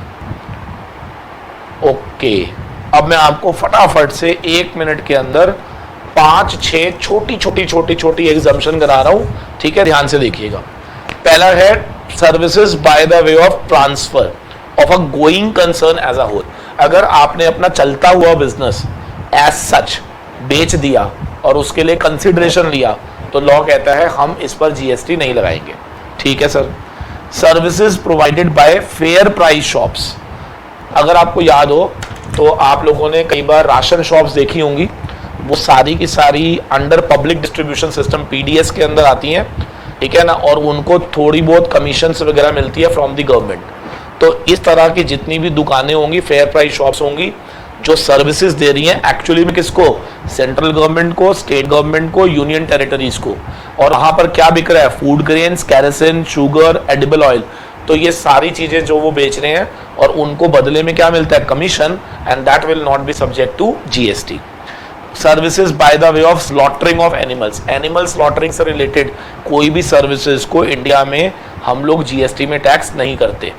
ओके, अब मैं आपको फटाफट से 1 मिनट के अंदर 5-6 छोटी एग्जाम्पशन करा रहा हूं। ठीक है, ध्यान से देखिएगा। पहला है services by the way of transfer of a going concern as a whole. अगर आपने अपना चलता हुआ बिजनेस एज सच बेच दिया और उसके लिए कंसिडरेशन लिया तो लॉ कहता है हम इस पर जीएसटी नहीं लगाएंगे। ठीक है sir. Services provided bye fair price shops, अगर आपको याद हो तो आप लोगों ने कई बार राशन शॉप्स देखी होंगी, वो सारी की सारी under public distribution system PDS के अंदर आती हैं। ठीक है ना, और उनको थोड़ी बहुत कमीशंस वगैरह मिलती है फ्रॉम द गवर्नमेंट। तो इस तरह की जितनी भी दुकानें होंगी, फेयर प्राइस शॉप्स होंगी, जो सर्विसेज दे रही हैं एक्चुअली में किसको? सेंट्रल गवर्नमेंट को, स्टेट गवर्नमेंट को, यूनियन टेरिटरीज को। और वहां पर क्या बिक रहा है? Food grains, kerosene, sugar, edible oil. तो ये सारी चीजें जो वो बेच रहे हैं और उनको बदले में क्या मिलता है? Commission, and that will not be subject to GST. Services by the way of slaughtering of animals, animal slaughtering से रिलेटेड कोई भी सर्विसेज को इंडिया में हम लोग जीएसटी में टैक्स नहीं करते।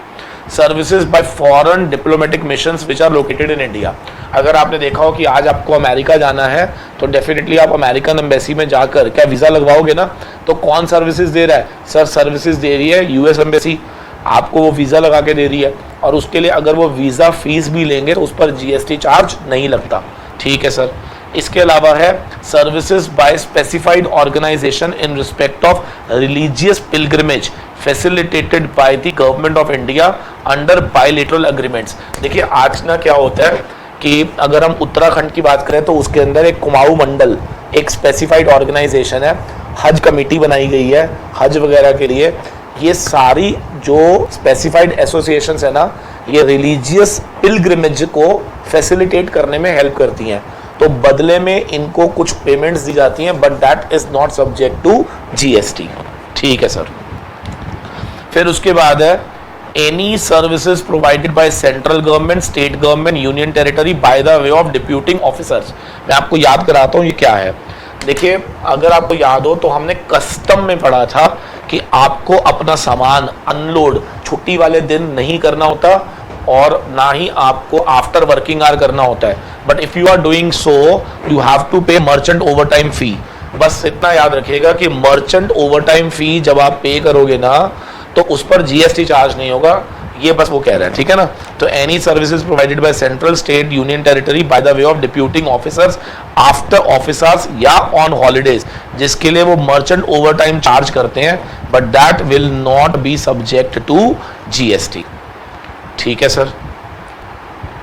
Services by foreign diplomatic missions which are located in India, अगर आपने देखा हो कि आज आपको अमेरिका जाना है तो डेफिनेटली आप अमेरिकन एम्बेसी में जाकर क्या वीज़ा लगवाओगे ना, तो कौन सर्विसेज दे रहा है? सर सर्विसेज दे रही है यूएस एम्बेसी, आपको वो वीज़ा लगा के दे रही है, और उसके लिए अगर वो वीज़ा फीस भी लेंगे तो उस पर जीएसटी चार्ज नहीं लगता। ठीक है सर। इसके अलावा है services by specified organisation in respect of religious pilgrimage facilitated by the government of India under bilateral agreements. देखिए आज ना क्या होता है कि अगर हम उत्तराखंड की बात करें तो उसके अंदर एक कुमाऊं मंडल एक स्पेसिफाइड ऑर्गेनाइजेशन है, हज कमेटी बनाई गई है हज वगैरह के लिए। ये सारी जो स्पेसिफाइड एसोसिएशंस है ना, ये रिलीजियस पिलग्रिमेज को फैसिलिटेट करने में हेल्प करती हैं, तो बदले में इनको कुछ पेमेंट्स दी जाती हैं, but that is not subject to GST. ठीक है सर। फिर उसके बाद है any services provided by central government, state government, union territory by the way of deputing officers. मैं आपको याद कराता हूँ ये क्या है। देखिए अगर आपको याद हो तो हमने कस्टम में पढ़ा था कि आपको अपना सामान अनलोड छुट्टी वाले दिन नहीं करना होता और ना ही आपको आफ्टर वर्किंग आवर करना होता है, but if you are doing so you have to pay merchant overtime fee. बस इतना याद रखिएगा कि मर्चेंट ओवरटाइम फी जब आप पे करोगे ना तो उस पर जीएसटी चार्ज नहीं होगा, ये बस वो कह रहा है। ठीक है ना। तो any services provided by central, state, union territory by the way of deputing officers after office hours या ऑन हॉलीडेज, जिसके लिए वो मर्चेंट ओवरटाइम चार्ज करते हैं, but that will not be subject to GST. ठीक है सर।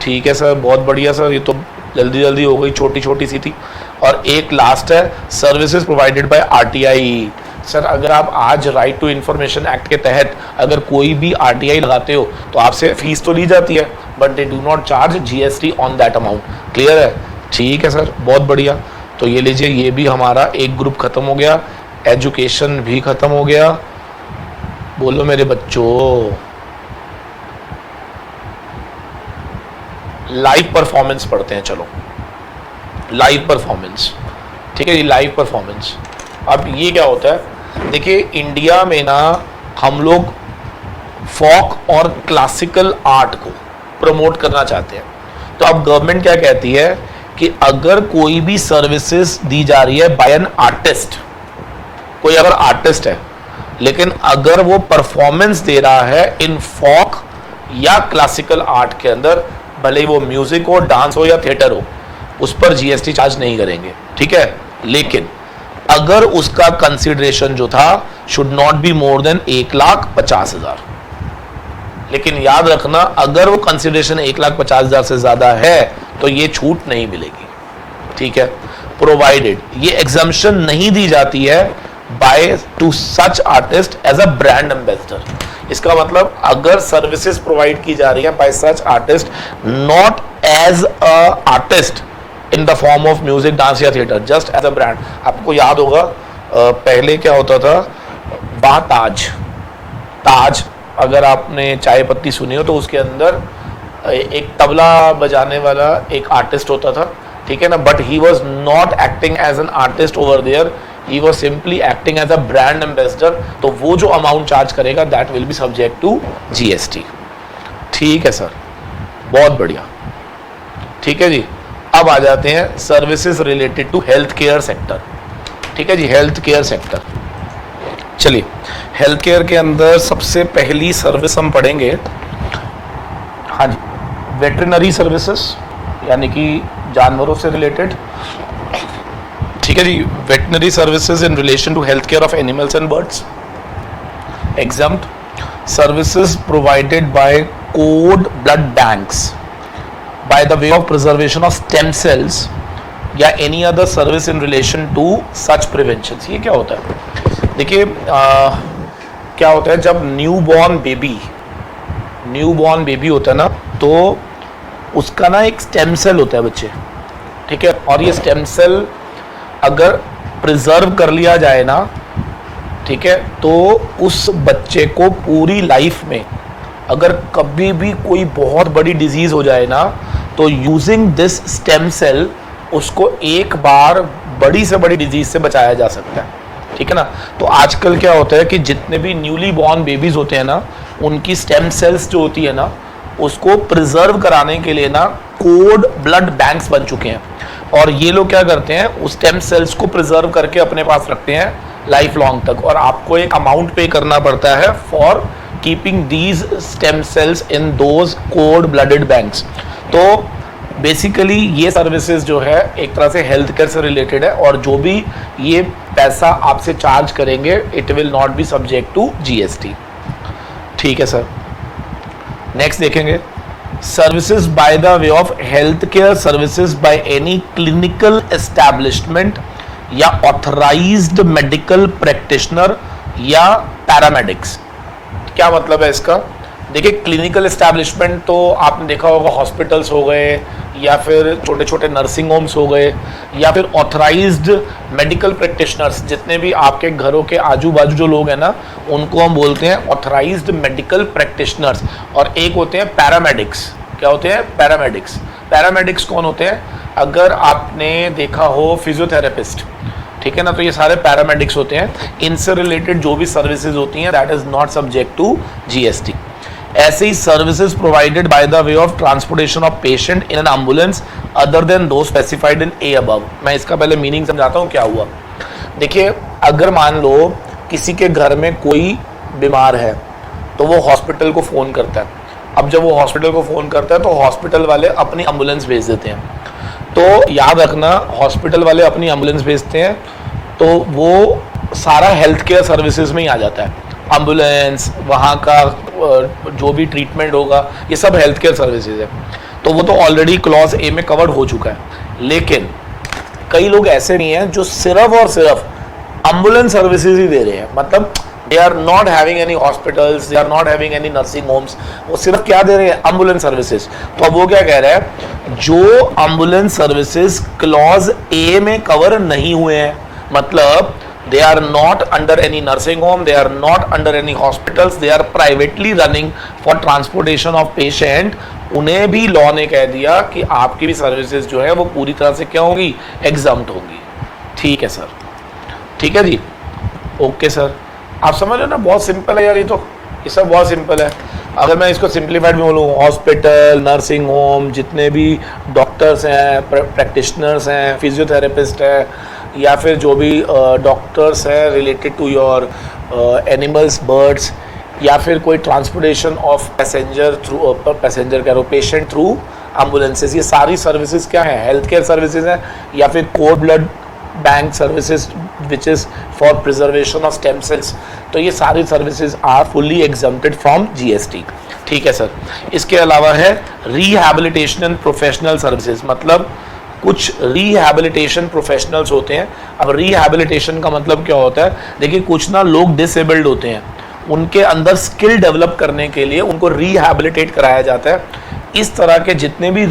ठीक है सर, बहुत बढ़िया सर, ये तो जल्दी जल्दी हो गई, छोटी छोटी सी थी। और एक लास्ट है services provided bye RTI. Sir अगर आप आज राइट टू इंफॉर्मेशन एक्ट के तहत अगर कोई भी आरटीआई लगाते हो तो आपसे फीस तो ली जाती है, but they do not charge GST on that amount. Clear है? ठीक है सर, बहुत बढ़िया। तो ये लीजिए, ये भी हमारा एक ग्रुप खत्म हो गया, एजुकेशन भी खत्म हो गया। बोलो मेरे बच्चों। लाइव परफॉर्मेंस पढ़ते हैं, चलो लाइव परफॉर्मेंस। ठीक है, ये लाइव परफॉर्मेंस। अब ये क्या होता है? देखिए इंडिया में ना हम लोग फोक और क्लासिकल आर्ट को प्रमोट करना चाहते हैं, तो अब गवर्नमेंट क्या कहती है कि अगर कोई भी सर्विसेज दी जा रही है बाय एन आर्टिस्ट, कोई अगर आर्टिस्ट है लेकिन अगर वो परफॉर्मेंस दे रहा है इन फोक या क्लासिकल आर्ट के अंदर, भले वो म्यूजिक हो, डांस हो या थिएटर हो, उस पर जीएसटी चार्ज नहीं करेंगे। ठीक है। लेकिन अगर उसका कंसिडरेशन जो था should not be more than 1,50,000। लेकिन याद रखना अगर वो कंसिडरेशन 1,50,000 से ज्यादा है तो ये छूट नहीं मिलेगी। ठीक है। प्रोवाइडेड, ये एग्जम्पशन नहीं दी जाती है by to such artist as a brand ambassador. इसका मतलब अगर सर्विसेज प्रोवाइड की जा रही है by such artist not as a artist in the form of music, dance या theatre, just as a brand. आपको याद होगा पहले क्या होता था, बाताज, ताज, अगर आपने चाय पत्ती सुनी हो तो उसके अंदर एक तबला बजाने वाला एक आर्टिस्ट होता था, ठीक है ना, but he was not acting as an artist over there, he was simply acting as a brand ambassador, तो वो जो अमाउंट चार्ज करेगा that will be subject to GST. ठीक है सर, बहुत बढ़िया। ठीक है जी, अब आ जाते हैं services related to health care sector. ठीक है जी, हेल्थ केयर सेक्टर। चलिए, हेल्थ केयर के अंदर सबसे पहली सर्विस हम पढ़ेंगे, हाँ जी, वेटरिनरी सर्विसेज, यानी कि जानवरों से रिलेटेड। ठीक है जी, veterinary services in relation to health care of animals and birds. Exempt, services provided by cord blood banks by the way of preservation of stem cells या any other service in relation to such preventions। ये क्या होता है? देखिए क्या होता है, जब न्यू बॉर्न बेबी होता है ना, तो उसका ना एक स्टेम सेल होता है बच्चे, ठीक है, और ये स्टेम सेल अगर प्रिजर्व कर लिया जाए ना, ठीक है, तो उस बच्चे को पूरी लाइफ में अगर कभी भी कोई बहुत बड़ी डिजीज हो जाए ना, तो यूजिंग दिस स्टेम सेल उसको एक बार बड़ी से बड़ी डिजीज से बचाया जा सकता है। ठीक है ना, तो आजकल क्या होता है कि जितने भी न्यूली बॉर्न बेबीज होते हैं ना, उनकी स्टेम सेल्स जो होती है ना, उसको प्रिजर्व कराने के लिए ना कोड ब्लड बैंक्स बन चुके हैं, और ये लोग क्या करते हैं, उस स्टेम सेल्स को प्रिजर्व करके अपने पास रखते हैं लाइफ लॉन्ग तक, और आपको एक अमाउंट पे करना पड़ता है for keeping these stem cells in those code blooded banks. तो बेसिकली ये सर्विसेज जो है एक तरह से हेल्थ केयर से रिलेटेड है, और जो भी ये पैसा आपसे चार्ज करेंगे it will not be subject to GST. ठीक है सर, नेक्स्ट देखेंगे, services by the way of health care services by any clinical establishment या ऑथराइज्ड मेडिकल प्रैक्टिशनर या पैरामेडिक्स। क्या मतलब है इसका? देखिए, क्लिनिकल एस्टैब्लिशमेंट तो आपने देखा होगा, हॉस्पिटल्स हो गए या फिर छोटे छोटे नर्सिंग होम्स हो गए, या फिर ऑथराइज्ड मेडिकल प्रैक्टिशनर्स, जितने भी आपके घरों के आजू बाजू जो लोग हैं ना, उनको हम बोलते हैं ऑथराइज्ड मेडिकल प्रैक्टिशनर्स। और एक होते हैं पैरामेडिक्स। क्या होते हैं? पैरामेडिक्स। पैरामेडिक्स कौन होते हैं? अगर आपने देखा हो फिजियोथेरेपिस्ट, ठीक है ना, तो ये सारे पैरामेडिक्स होते हैं। इनसे रिलेटेड जो भी सर्विसेज होती हैं that is not subject to GST. ऐसे ही services provided by the way of transportation of patient in an ambulance other than those specified in A above. मैं इसका पहले मीनिंग समझाता हूँ क्या हुआ। देखिए, अगर मान लो किसी के घर में कोई बीमार है तो वो हॉस्पिटल को फ़ोन करता है। अब जब वो हॉस्पिटल को फ़ोन करता है तो हॉस्पिटल वाले अपनी एम्बुलेंस भेज देते हैं। तो याद रखना, हॉस्पिटल वाले अपनी एम्बुलेंस भेजते हैं तो वो सारा हेल्थ केयर सर्विसेज में ही आ जाता है। एम्बुलेंस, वहाँ का जो भी ट्रीटमेंट होगा, ये सब हेल्थ केयर सर्विसेज है। तो वो तो ऑलरेडी क्लॉज ए में कवर्ड हो चुका है। लेकिन कई लोग ऐसे नहीं हैं जो सिर्फ और सिर्फ एम्बुलेंस सर्विसेज ही दे रहे हैं। मतलब they are not having any hospitals, they are not having any nursing homes, वो सिर्फ क्या दे रहे हैं? Ambulance services. तो अब वो क्या कह रहा है, जो एम्बुलेंस सर्विसेज क्लॉज ए में कवर नहीं हुए हैं, मतलब they are not under any nursing home, they are not under any hospitals, they are privately running for transportation of patient, उन्हें भी लॉ ने कह दिया कि आपकी भी सर्विसेज जो है वो पूरी तरह से क्या होगी? एग्जम्प्ट होंगी। ठीक है सर, ठीक है जी, ओके सर। आप समझ लो ना, बहुत सिंपल है यार, ये सब बहुत सिंपल है। अगर मैं इसको सिंप्लीफाइड में बोलूँ, हॉस्पिटल, नर्सिंग होम, जितने भी डॉक्टर्स हैं, प्रैक्टिशनर्स हैं, फिजियोथेरेपिस्ट हैं, या फिर जो भी डॉक्टर्स हैं related to your animals, birds, या फिर कोई transportation of passenger through passenger कह रहा हूँ, पेशेंट थ्रू एम्बुलेंसेज, ये सारी सर्विसेज क्या हैं? हेल्थ केयर सर्विसेज हैं। या फिर cord blood bank services which is for preservation of stem cells. तो ये सारी services are fully exempted from GST. ठीक है सर। इसके अलावा है रिहैबिलिटेशन एंड प्रोफेशनल सर्विसेज, मतलब कुछ रिहैबिलिटेशन प्रोफेशनल्स होते हैं। अब रिहैबिलिटेशन का मतलब क्या होता है? देखिए, कुछ ना लोग डिसेबल्ड होते हैं, उनके अंदर स्किल डेवलप करने के लिए उनको रिहैबिलिटेट कराया जाता है। इस तरह के जितने भी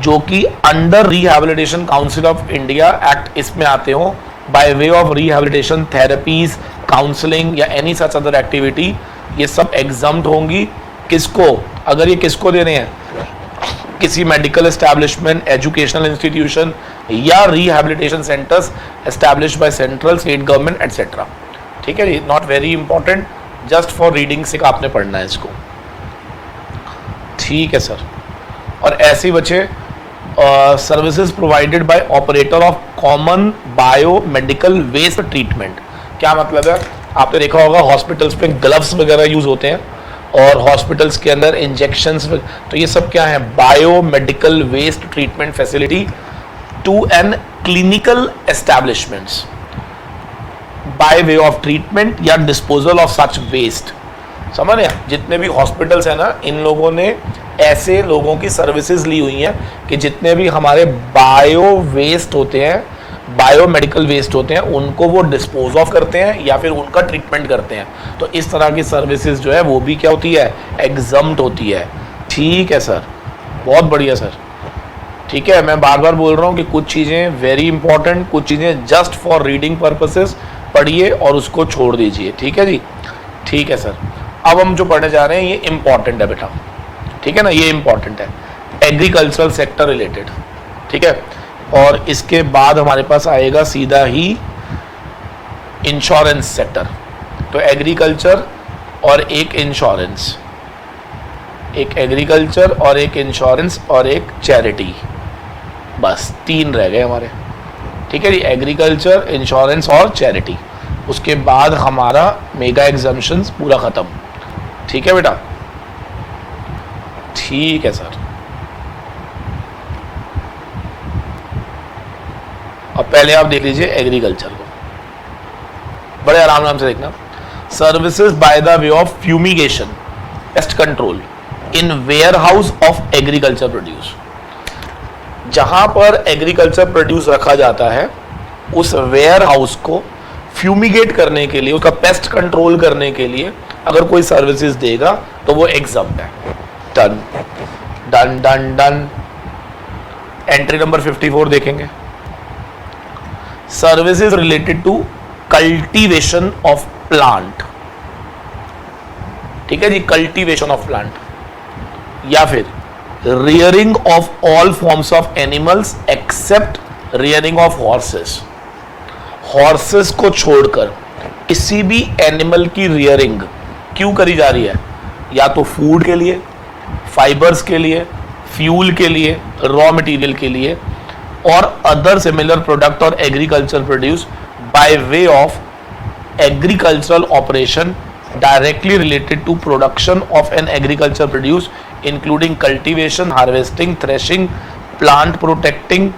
जो कि under rehabilitation council of India act इसमें आते हो, bye way of rehabilitation therapies, counselling या एनी सच अदर एक्टिविटी, ये सब एग्जम्प्ट होंगी। किसको? अगर ये किसको दे रहे हैं? किसी मेडिकल एस्टैब्लिशमेंट, एजुकेशनल इंस्टीट्यूशन या rehabilitation centres established by central, state government etcetera. ठीक है जी, not very important, just for reading से आपने पढ़ना है इसको। ठीक है सर। और ऐसे ही बचे services provided by operator of common bio medical waste treatment. क्या मतलब है? आपने देखा होगा हॉस्पिटल्स पे ग्लव्स वगैरह यूज होते हैं और हॉस्पिटल्स के अंदर इंजेक्शंस, तो ये सब क्या है? Bio medical waste treatment facility to an clinical establishments by way of treatment या डिस्पोजल ऑफ सच वेस्ट। समझ रहे हैं? जितने भी हॉस्पिटल्स हैं ना, इन लोगों ने ऐसे लोगों की सर्विसेज ली हुई हैं कि जितने भी हमारे बायो वेस्ट होते हैं, बायो मेडिकल वेस्ट होते हैं, उनको वो डिस्पोज ऑफ करते हैं या फिर उनका ट्रीटमेंट करते हैं। तो इस तरह की सर्विसेज जो है वो भी क्या होती है? एग्जम्प्ट होती है। ठीक है सर, बहुत बढ़िया सर। ठीक है, मैं बार बार बोल रहा हूँ कि कुछ चीज़ें वेरी इंपॉर्टेंट, कुछ चीज़ें जस्ट फॉर रीडिंग पर्पसेस पढ़िए और उसको छोड़ दीजिए। ठीक है जी, ठीक है सर। अब हम जो पढ़ने जा रहे हैं ये इंपॉर्टेंट है बेटा, ठीक है ना, ये इंपॉर्टेंट है, एग्रीकल्चरल सेक्टर रिलेटेड। ठीक है, और इसके बाद हमारे पास आएगा सीधा ही इंश्योरेंस सेक्टर। तो एग्रीकल्चर और एक इंश्योरेंस, एक एग्रीकल्चर और एक इंश्योरेंस और एक चैरिटी, बस 3 रह गए हमारे। ठीक है जी, एग्रीकल्चर, इंश्योरेंस और चैरिटी। उसके बाद हमारा मेगा एग्जम्पशंस पूरा खत्म। ठीक है बेटा, ठीक है सर। अब पहले आप देख लीजिए एग्रीकल्चर को, बड़े आराम से देखना। Services by the way of fumigation, pest control in warehouse of agriculture produce. जहां पर एग्रीकल्चर प्रोड्यूस रखा जाता है, उस वेयर हाउस को फ्यूमिगेट करने के लिए, उसका पेस्ट कंट्रोल करने के लिए अगर कोई सर्विसेज देगा तो वो एग्जम्प्ट है। Done done done done. Entry number 54 देखेंगे, services related to cultivation of plant. ठीक है जी, कल्टीवेशन ऑफ प्लांट, या फिर rearing of all forms of animals except rearing of horses. Horses को छोड़कर किसी भी एनिमल की रियरिंग क्यों करी जा रही है? या तो फूड के लिए, फाइबर्स के लिए, फ्यूल के लिए, रॉ मटेरियल के लिए, और अदर सिमिलर प्रोडक्ट और agriculture produce by way of agricultural operation directly related to production of an agriculture produce including cultivation, harvesting, threshing, plant protecting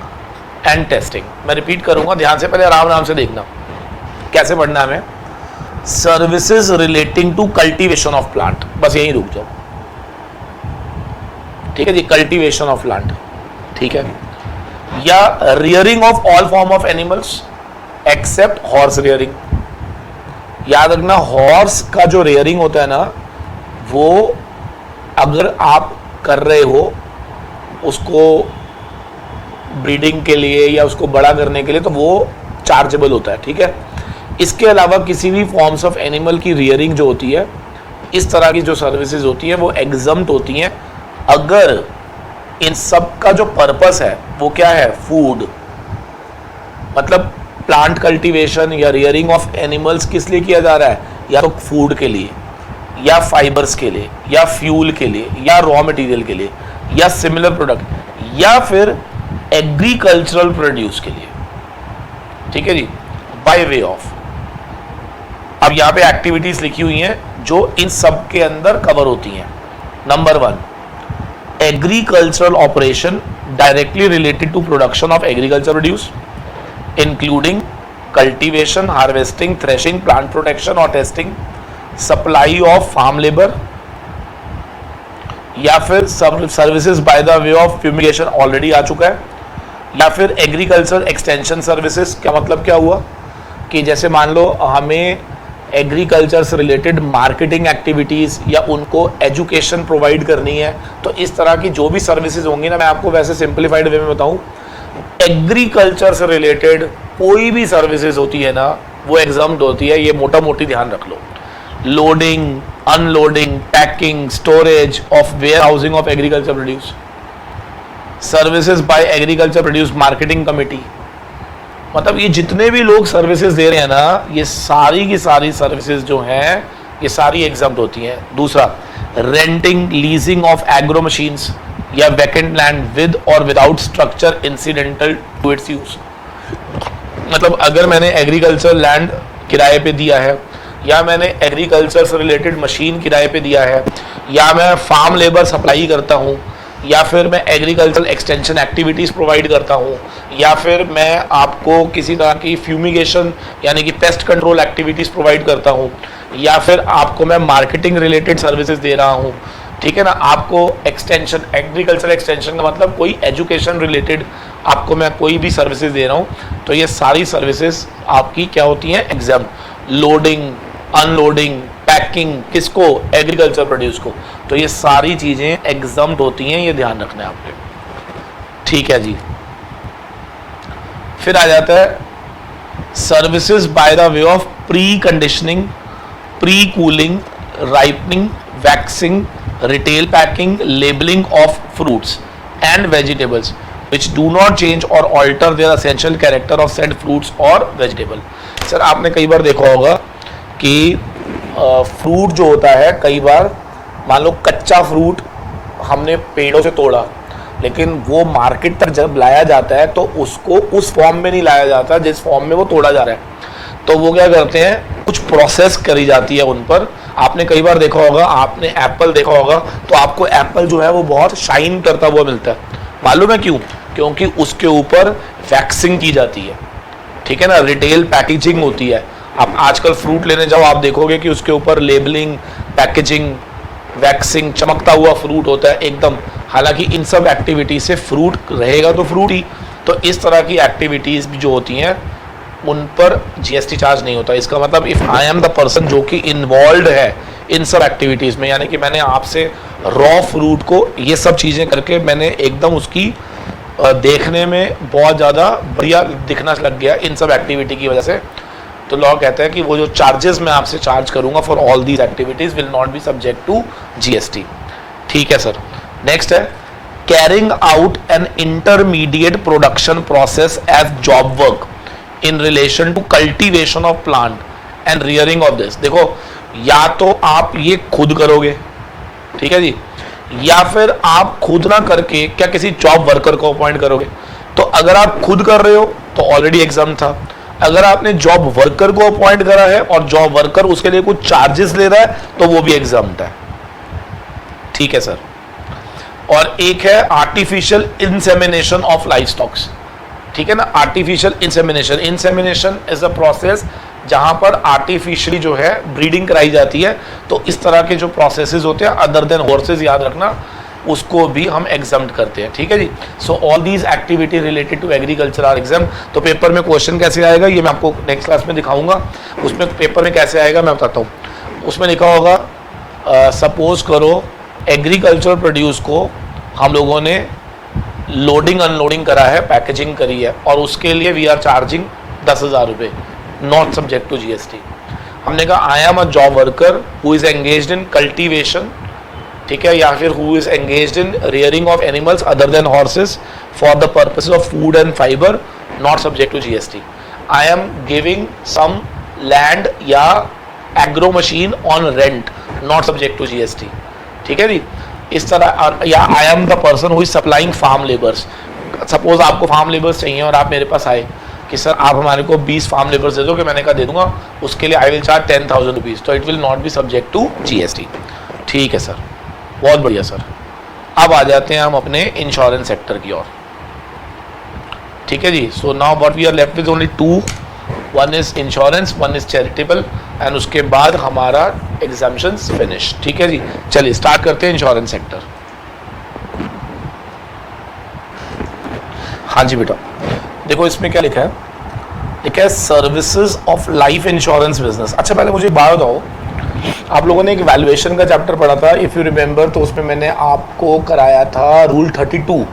and testing. मैं रिपीट करूंगा, ध्यान से, पहले आराम से देखना कैसे पढ़ना है हमें। Services relating to cultivation of plant, बस यहीं रुक जाओ। ठीक है जी, कल्टीवेशन ऑफ प्लांट, ठीक है, या rearing of all form of animals except horse rearing. याद रखना, हॉर्स का जो रियरिंग होता है ना, वो अगर आप कर रहे हो उसको ब्रीडिंग के लिए या उसको बड़ा करने के लिए, तो वो चार्जेबल होता है। ठीक है, इसके अलावा किसी भी फॉर्म्स ऑफ एनिमल की रियरिंग जो होती है, इस तरह की जो सर्विसेज होती है वो एग्जम्प्ट होती हैं अगर इन सब का जो पर्पस है वो क्या है? फूड। मतलब प्लांट कल्टीवेशन या रियरिंग ऑफ एनिमल्स किस लिए किया जा रहा है? या तो फूड के लिए, या फाइबर्स के लिए, या फ्यूल के लिए, या रॉ मटेरियल के लिए, या सिमिलर प्रोडक्ट, या फिर एग्रीकल्चरल प्रोड्यूस के लिए। ठीक है जी, बाय वे ऑफ। अब यहां पे एक्टिविटीज लिखी हुई हैं जो इन सब के अंदर कवर होती हैं। Number 1, agricultural operation directly related to production of agriculture produce including cultivation, harvesting, threshing, plant protection और testing, supply of farm labour, या फिर services by the way of fumigation already आ चुका है, या फिर एग्रीकल्चर एक्सटेंशन सर्विसेज। क्या मतलब क्या हुआ कि जैसे मान लो हमें एग्रीकल्चर से रिलेटेड मार्केटिंग एक्टिविटीज़ या उनको एजुकेशन प्रोवाइड करनी है, तो इस तरह की जो भी सर्विसेज होंगी ना, मैं आपको वैसे सिंप्लीफाइड वे में बताऊं, एग्रीकल्चर से रिलेटेड कोई भी सर्विसेज होती है ना, वो एग्जाम्ड होती है। ये मोटा मोटी ध्यान रख लो। Loading, unloading, packing, storage of warehousing of agriculture produce, services by agriculture produce marketing committee, मतलब ये जितने भी लोग सर्विसेज दे रहे हैं ना, ये सारी की सारी सर्विसेज जो हैं ये सारी एग्जाम्प्ट होती हैं। दूसरा, renting, leasing of agro machines या वैकेंट लैंड विद और without structure incidental to its use, मतलब अगर मैंने एग्रीकल्चर लैंड किराए पे दिया है, या मैंने एग्रीकल्चर से रिलेटेड मशीन किराए पे दिया है, या मैं फार्म लेबर सप्लाई करता हूँ, या फिर मैं एग्रीकल्चर एक्सटेंशन एक्टिविटीज़ प्रोवाइड करता हूँ, या फिर मैं आपको किसी तरह की फ्यूमिगेशन यानी कि पेस्ट कंट्रोल एक्टिविटीज़ प्रोवाइड करता हूँ, या फिर आपको मैं मार्केटिंग रिलेटेड सर्विसेज दे रहा हूँ, ठीक है ना, आपको एक्सटेंशन, एग्रीकल्चर एक्सटेंशन का मतलब कोई एजुकेशन रिलेटेड आपको मैं कोई भी सर्विसेज दे रहा हूँ, तो ये सारी सर्विसेज आपकी क्या होती हैं, एग्जाम। लोडिंग, अनलोडिंग, पैकिंग, किसको, एग्रीकल्चर प्रोड्यूस को, तो ये सारी चीजें एग्जाम्प्ट होती हैं, ये ध्यान रखना है आपको, ठीक है जी। फिर आ जाता है services by the way of pre conditioning, pre cooling, ripening, waxing, retail packing, labelling of fruits and vegetables which do not change or alter their essential character of said fruits or vegetable। Sir आपने कई बार देखा होगा कि fruit जो होता है, कई बार मान लो कच्चा फ्रूट हमने पेड़ों से तोड़ा, लेकिन वो मार्केट तक जब लाया जाता है तो उसको उस फॉर्म में नहीं लाया जाता जिस फॉर्म में वो तोड़ा जा रहा है, तो वो क्या करते हैं, कुछ प्रोसेस करी जाती है उन पर। आपने कई बार देखा होगा, आपने एप्पल देखा होगा, तो आपको एप्पल जो है वो बहुत शाइन करता हुआ मिलता है, मालूम है क्यों, क्योंकि उसके ऊपर वैक्सिंग की जाती है, ठीक है ना, रिटेल पैकेजिंग होती है। आप आजकल फ्रूट लेने जाओ, आप देखोगे कि उसके ऊपर लेबलिंग, पैकेजिंग, वैक्सिंग, चमकता हुआ फ्रूट होता है एकदम। हालांकि इन सब एक्टिविटीज से फ्रूट रहेगा तो फ्रूट ही, तो इस तरह की एक्टिविटीज भी जो होती हैं उन पर जीएसटी चार्ज नहीं होता। इसका मतलब if I am the person जो कि इन्वॉल्व है इन सब एक्टिविटीज में, यानी कि मैंने आपसे रॉ फ्रूट को ये सब चीजें करके मैंने एकदम उसकी देखने में बहुत ज़्यादा बढ़िया दिखना लग गया इन सब एक्टिविटी की वजह से, तो लॉ कहता है कि वो जो चार्जेस मैं आपसे चार्ज करूंगा for all these activities will not be subject to GST, ठीक है सर। नेक्स्ट है carrying out an intermediate production process as job work in relation to cultivation of plant and rearing of this. देखो, या तो आप ये खुद करोगे, ठीक है जी, या फिर आप खुद ना करके क्या किसी जॉब वर्कर को अपॉइंट करोगे। तो अगर आप खुद कर रहे हो तो ऑलरेडी एग्जाम था, अगर आपने जॉब वर्कर को अपॉइंट करा है और जॉब वर्कर उसके लिए कुछ चार्जेस ले रहा है तो वो भी एग्जाम है, ठीक है सर। और एक है artificial insemination of life stocks, ठीक है ना, artificial insemination. Insemination is a process जहां पर आर्टिफिशियली जो है ब्रीडिंग कराई जाती है, तो इस तरह के जो प्रोसेसेस होते हैं अदर देन हॉर्सेस, याद रखना, उसको भी हम एग्जाम्प्ट करते हैं, ठीक है जी। So all these activity related to agriculture are exempt. तो पेपर में क्वेश्चन कैसे आएगा ये मैं आपको नेक्स्ट क्लास में दिखाऊंगा। उसमें पेपर में कैसे आएगा मैं बताता हूँ। उसमें लिखा होगा सपोज करो एग्रीकल्चर प्रोड्यूस को हम लोगों ने लोडिंग अनलोडिंग करा है, पैकेजिंग करी है, और उसके लिए वी आर चार्जिंग 10,000 रुपये, नॉट सब्जेक्ट टू जीएसटी। हमने कहा I am a job worker who is engaged in cultivation, ठीक है, या फिर who is engaged in rearing of animals other than horses for the purpose of food and fibre, not subject to GST. I am giving some land या agro machine on rent, not subject to GST, ठीक है जी। इस तरह, या I am the person who is supplying farm labours. Suppose आपको farm labours चाहिए और आप मेरे पास आए कि सर आप हमारे को 20 फार्म लेबर्स दे दो, कि मैंने कहा दे दूंगा, उसके लिए आई विल चार्ज 10,000 रुपीज़, तो it will not be subject to GST, ठीक है सर, बहुत बढ़िया सर। अब आ जाते हैं हम अपने इंश्योरेंस सेक्टर की ओर, ठीक है जी। So now what we are left with only two, one is insurance, one is charitable, and उसके बाद हमारा एग्जाम्पशंस फिनिश, ठीक है जी। चलिए स्टार्ट करते हैं इंश्योरेंस सेक्टर। हाँ जी बेटा, देखो इसमें क्या लिखा है, ठीक है, services of life insurance business. अच्छा पहले मुझे एक बात बताओ, आप लोगों ने एक वैल्यूएशन का चैप्टर पढ़ा था इफ़ यू रिमेंबर, तो उसमें मैंने आपको कराया था रूल 32,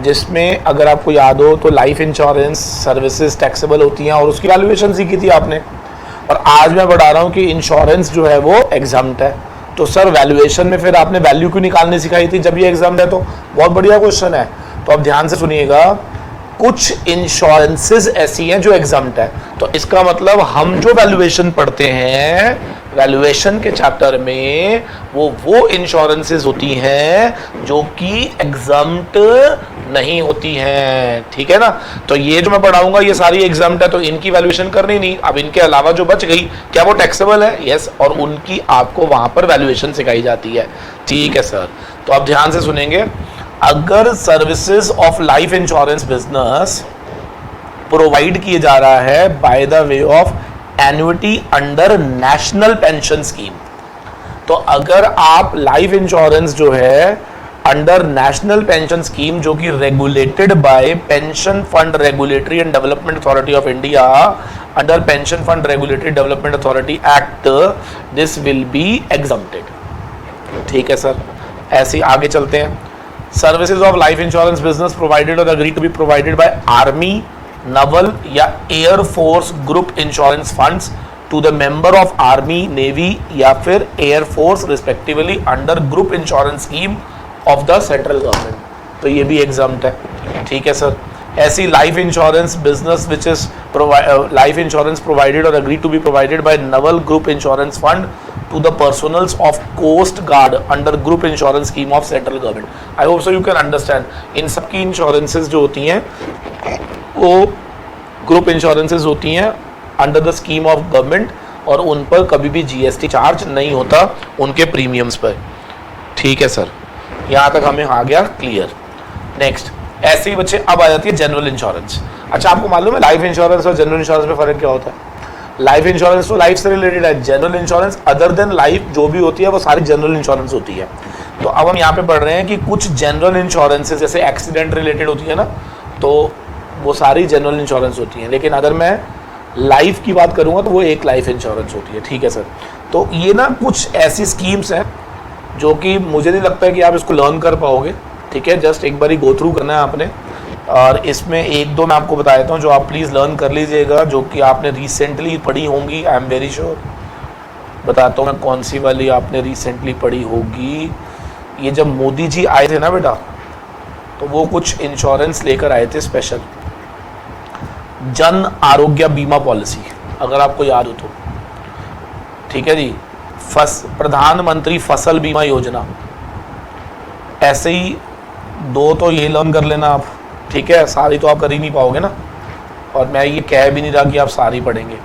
जिसमें अगर आपको याद हो तो लाइफ इंश्योरेंस सर्विसेज टैक्सेबल होती हैं और उसकी वैल्यूएशन सीखी थी आपने। और आज मैं बढ़ा रहा हूँ कि इंश्योरेंस जो है वो एग्जाम्प्ट है। तो सर वैल्यूएशन में फिर आपने वैल्यू क्यों निकालनी सिखाई थी जब ये एग्जाम्प्ट है? तो बहुत बढ़िया क्वेश्चन है। तो अब ध्यान से सुनिएगा, कुछ इंश्योरेंसेस ऐसी हैं जो एग्जाम्प्ट है, तो इसका मतलब हम जो वैल्यूएशन पढ़ते हैं वैल्यूएशन के चैप्टर में वो इंश्योरेंसेस होती हैं जो कि एग्जाम्प्ट नहीं होती हैं, ठीक है ना। तो ये जो मैं पढ़ाऊंगा ये सारी एग्जाम्प्ट है, तो इनकी वैल्यूएशन करनी नहीं। अब इनके अलावा जो बच गई क्या वो टैक्सेबल है? यस, और उनकी आपको वहां पर वैल्यूएशन सिखाई जाती है, ठीक है सर। तो आप ध्यान से सुनेंगे, अगर services of life insurance business provide किए जा रहा है bye the way of annuity under national pension scheme, तो अगर आप लाइफ इंश्योरेंस जो है अंडर नेशनल पेंशन स्कीम जो कि regulated by pension fund regulatory and development authority of India under pension fund regulatory development authority act, this will be exempted, ठीक है sir. ऐसे आगे चलते हैं। Services of life insurance business provided और agree to be provided by army, naval या air force group insurance funds to the member of army, navy या फिर air force respectively under group insurance scheme of the central government, तो ये भी exempt है, ठीक है सर। ऐसी life insurance business which is life insurance provided और agree to be provided by naval group insurance fund to the personals of coast guard under group insurance scheme of central government. I hope so you can understand. इन सबकी insurances जो होती हैं वो group insurances होती हैं under the scheme of government और उन पर कभी भी जीएसटी चार्ज नहीं होता उनके प्रीमियम्स पर, ठीक है सर। यहाँ तक हमें आ गया क्लियर। नेक्स्ट, ऐसे ही बच्चे अब आ जाती है जनरल इंश्योरेंस। अच्छा आपको मालूम है लाइफ इंश्योरेंस और जनरल इंश्योरेंस में फर्क क्या होता है? लाइफ इंश्योरेंस तो लाइफ से रिलेटेड है, general insurance other than life जो भी होती है वो सारी जनरल इंश्योरेंस होती है। तो अब हम यहाँ पे पढ़ रहे हैं कि कुछ जनरल इंश्योरेंसेस जैसे एक्सीडेंट रिलेटेड होती है ना, तो वो सारी जनरल इंश्योरेंस होती हैं, लेकिन अगर मैं लाइफ की बात करूँगा तो वो एक लाइफ इंश्योरेंस होती है, ठीक है सर। तो ये ना कुछ ऐसी स्कीम्स हैं जो कि मुझे नहीं लगता है कि आप इसको लर्न कर पाओगे, ठीक है। जस्ट एक बार ही गो थ्रू करना है आपने, और इसमें एक दो मैं आपको बता देता हूँ जो आप प्लीज़ लर्न कर लीजिएगा, जो कि आपने रिसेंटली पढ़ी होंगी। आई एम वेरी श्योर, बताता हूँ मैं कौन सी वाली आपने रिसेंटली पढ़ी होगी। ये जब मोदी जी आए थे ना बेटा, तो वो कुछ इंश्योरेंस लेकर आए थे स्पेशल, जन आरोग्य बीमा पॉलिसी, अगर आपको याद हो तो, ठीक है जी। प्रधानमंत्री फसल बीमा योजना, ऐसे ही दो तो ये लर्न कर लेना आप, ठीक है। सारी तो आप कर ही नहीं पाओगे ना, और मैं ये कह भी नहीं रहा कि आप सारी पढ़ेंगे।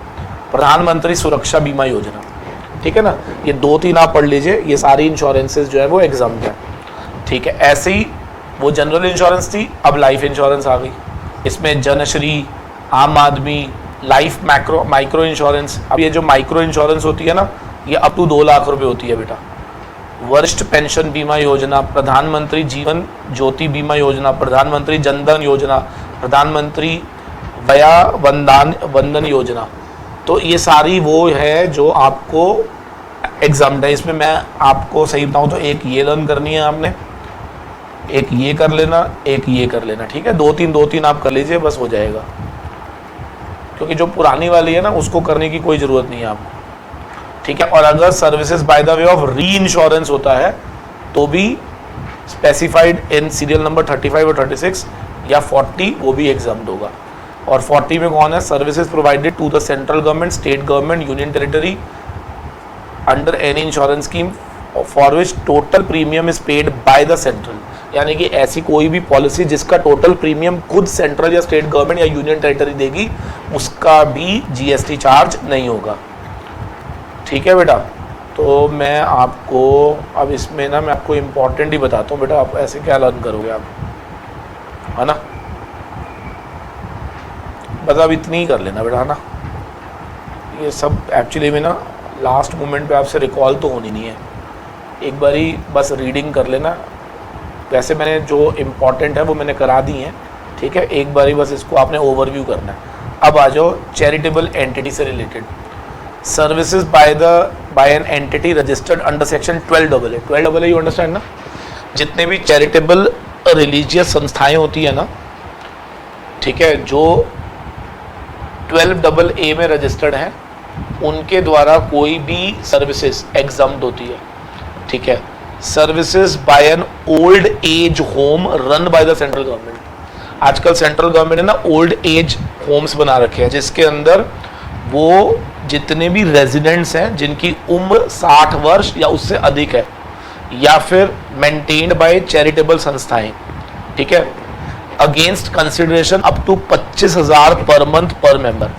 प्रधानमंत्री सुरक्षा बीमा योजना, ठीक है ना, ये दो तीन आप पढ़ लीजिए, ये सारी इंश्योरेंसेज जो है वो एग्जाम्प्ट है, ठीक है। ऐसे ही वो जनरल इंश्योरेंस थी, अब लाइफ इंश्योरेंस आ गई। इसमें जनश्री, आम आदमी, लाइफ माइक्रो इंश्योरेंस। अब ये जो माइक्रो इंश्योरेंस होती है ना, ये अप टू 2 लाख रुपए होती है बेटा। वरिष्ठ पेंशन बीमा योजना, प्रधानमंत्री जीवन ज्योति बीमा योजना, प्रधानमंत्री जनधन योजना, प्रधानमंत्री वया वंदन योजना, तो ये सारी वो है जो आपको एग्जाम है। इसमें मैं आपको सही बताऊं तो एक ये लर्न करनी है आपने, एक ये कर लेना, एक ये कर लेना, ठीक है। दो तीन आप कर लीजिए, बस हो जाएगा, क्योंकि जो पुरानी वाली है ना उसको करने की कोई ज़रूरत नहीं है आपको, ठीक है। और अगर services by the way of री इंश्योरेंस होता है तो भी स्पेसिफाइड इन सीरियल नंबर 35 और 36 या 40, वो भी एग्जाम्प्ट होगा। और 40 में कौन है? Services provided to the central government, state government, union territory under any insurance scheme for which total premium is paid by the central, यानी कि ऐसी कोई भी पॉलिसी जिसका टोटल प्रीमियम खुद सेंट्रल या स्टेट गवर्नमेंट या यूनियन टेरिटरी देगी, उसका भी जीएसटी चार्ज नहीं होगा, ठीक है बेटा। तो मैं आपको अब इसमें ना मैं आपको इम्पोर्टेंट ही बताता हूँ बेटा, आप ऐसे क्या लर्न करोगे आप, है ना, बस अब इतनी ही कर लेना बेटा, है ना। ये सब एक्चुअली में ना लास्ट मोमेंट पे आपसे रिकॉल तो होनी नहीं है, एक बार ही बस रीडिंग कर लेना। वैसे मैंने जो इम्पोर्टेंट है वो मैंने करा दी हैं, ठीक है। एक बार ही बस इसको आपने ओवरव्यू करना है। अब आ जाओ चैरिटेबल एंटिटी से related, services by an entity registered under section 12AA। 12AA you understand ना, जितने भी चैरिटेबल रिलीजियस संस्थाएं होती है ना, ठीक है, जो 12AA में रजिस्टर्ड हैं, उनके द्वारा कोई भी सर्विसेज एग्जम्प्ट होती है, ठीक है। Services bye an old age home run by the central government. आजकल सेंट्रल गवर्नमेंट ने ना ओल्ड एज होम्स बना रखे हैं, जिसके अंदर वो जितने भी रेजिडेंट्स हैं जिनकी उम्र 60 वर्ष या उससे अधिक है, या फिर मेंटेन्ड बाय चैरिटेबल संस्थाएं, ठीक है, अगेंस्ट कंसिडरेशन अप टू 25,000 पर मंथ पर मेंबर।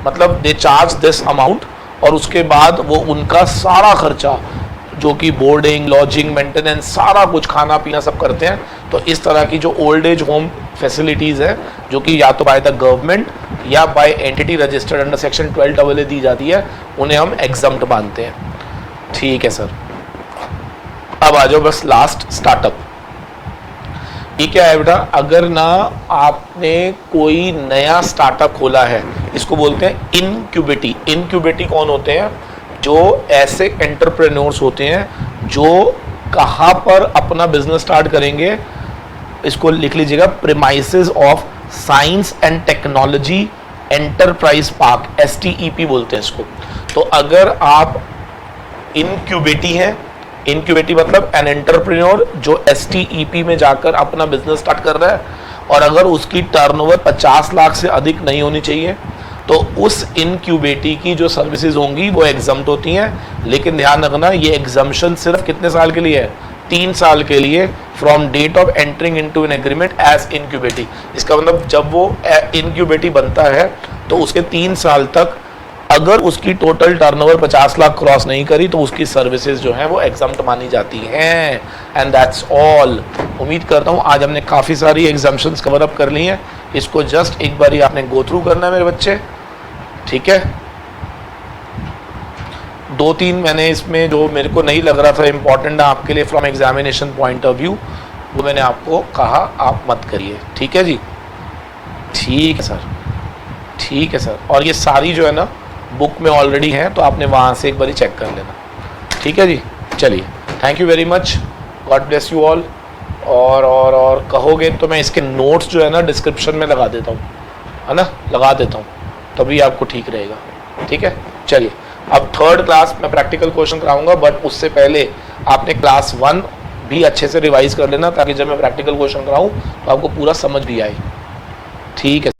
मतलब दे चार्ज दिस अमाउंट, और उसके बाद वो उनका सारा खर्चा जो कि बोर्डिंग, लॉजिंग, मेंटेनेंस, सारा कुछ, खाना पीना सब करते हैं। तो इस तरह की जो ओल्ड एज होम फैसिलिटीज़ है, जो कि या तो बाय द गवर्नमेंट या by entity registered under section 12AA दी जाती है, उन्हें हम एग्जम्प्ट मानते हैं। ठीक है सर, अब आ जाओ बस लास्ट, स्टार्टअप। ये क्या है बेटा, अगर ना आपने कोई नया स्टार्टअप खोला है, इसको बोलते हैं इनक्यूबेटी। इनक्यूबेटी कौन होते हैं? जो ऐसे एंटरप्रेन्योर्स होते हैं जो कहाँ पर अपना बिजनेस स्टार्ट करेंगे, इसको लिख लीजिएगा, premises of science and technology enterprise park, STEP बोलते हैं इसको। तो अगर आप इनक्यूबेटी हैं, इनक्यूबेटी मतलब एन एंटरप्रेन्योर जो STEP में जाकर अपना बिजनेस स्टार्ट कर रहा है, और अगर उसकी टर्नओवर 50 लाख से अधिक नहीं होनी चाहिए, तो उस इनक्यूबेटी की जो सर्विसेज होंगी वो एग्जम्प्ट होती हैं। लेकिन ध्यान रखना, ये एग्जम्पशन सिर्फ कितने साल के लिए है? 3 साल के लिए, from date of entering into an agreement as incubatee. इसका मतलब जब वो इनक्यूबेटी बनता है तो उसके 3 साल तक अगर उसकी टोटल टर्नओवर 50 लाख क्रॉस नहीं करी तो उसकी सर्विसेज जो हैं वो एग्जम्प्ट मानी जाती हैं। And that's all. उम्मीद करता हूँ आज हमने काफ़ी सारी एग्जम्पशंस कवर अप कर ली हैं। इसको जस्ट एक बार ही आपने गो थ्रू करना है मेरे बच्चे, ठीक है। 2-3 मैंने इसमें जो मेरे को नहीं लग रहा था इम्पॉर्टेंट आपके लिए from examination point of view, वो मैंने आपको कहा आप मत करिए, ठीक है जी। ठीक है सर, ठीक है सर। और ये सारी जो है ना बुक में ऑलरेडी है, तो आपने वहाँ से एक बार चेक कर लेना, ठीक है जी। चलिए, thank you very much, God bless you all. और कहोगे तो मैं इसके नोट्स जो है ना डिस्क्रिप्शन में लगा देता हूँ, है ना, लगा देता हूँ, तभी आपको ठीक रहेगा, ठीक है। चलिए, अब 3rd क्लास में प्रैक्टिकल क्वेश्चन कराऊंगा, बट उससे पहले आपने क्लास 1 भी अच्छे से रिवाइज कर लेना, ताकि जब मैं प्रैक्टिकल क्वेश्चन कराऊँ तो आपको पूरा समझ भी आए, ठीक है।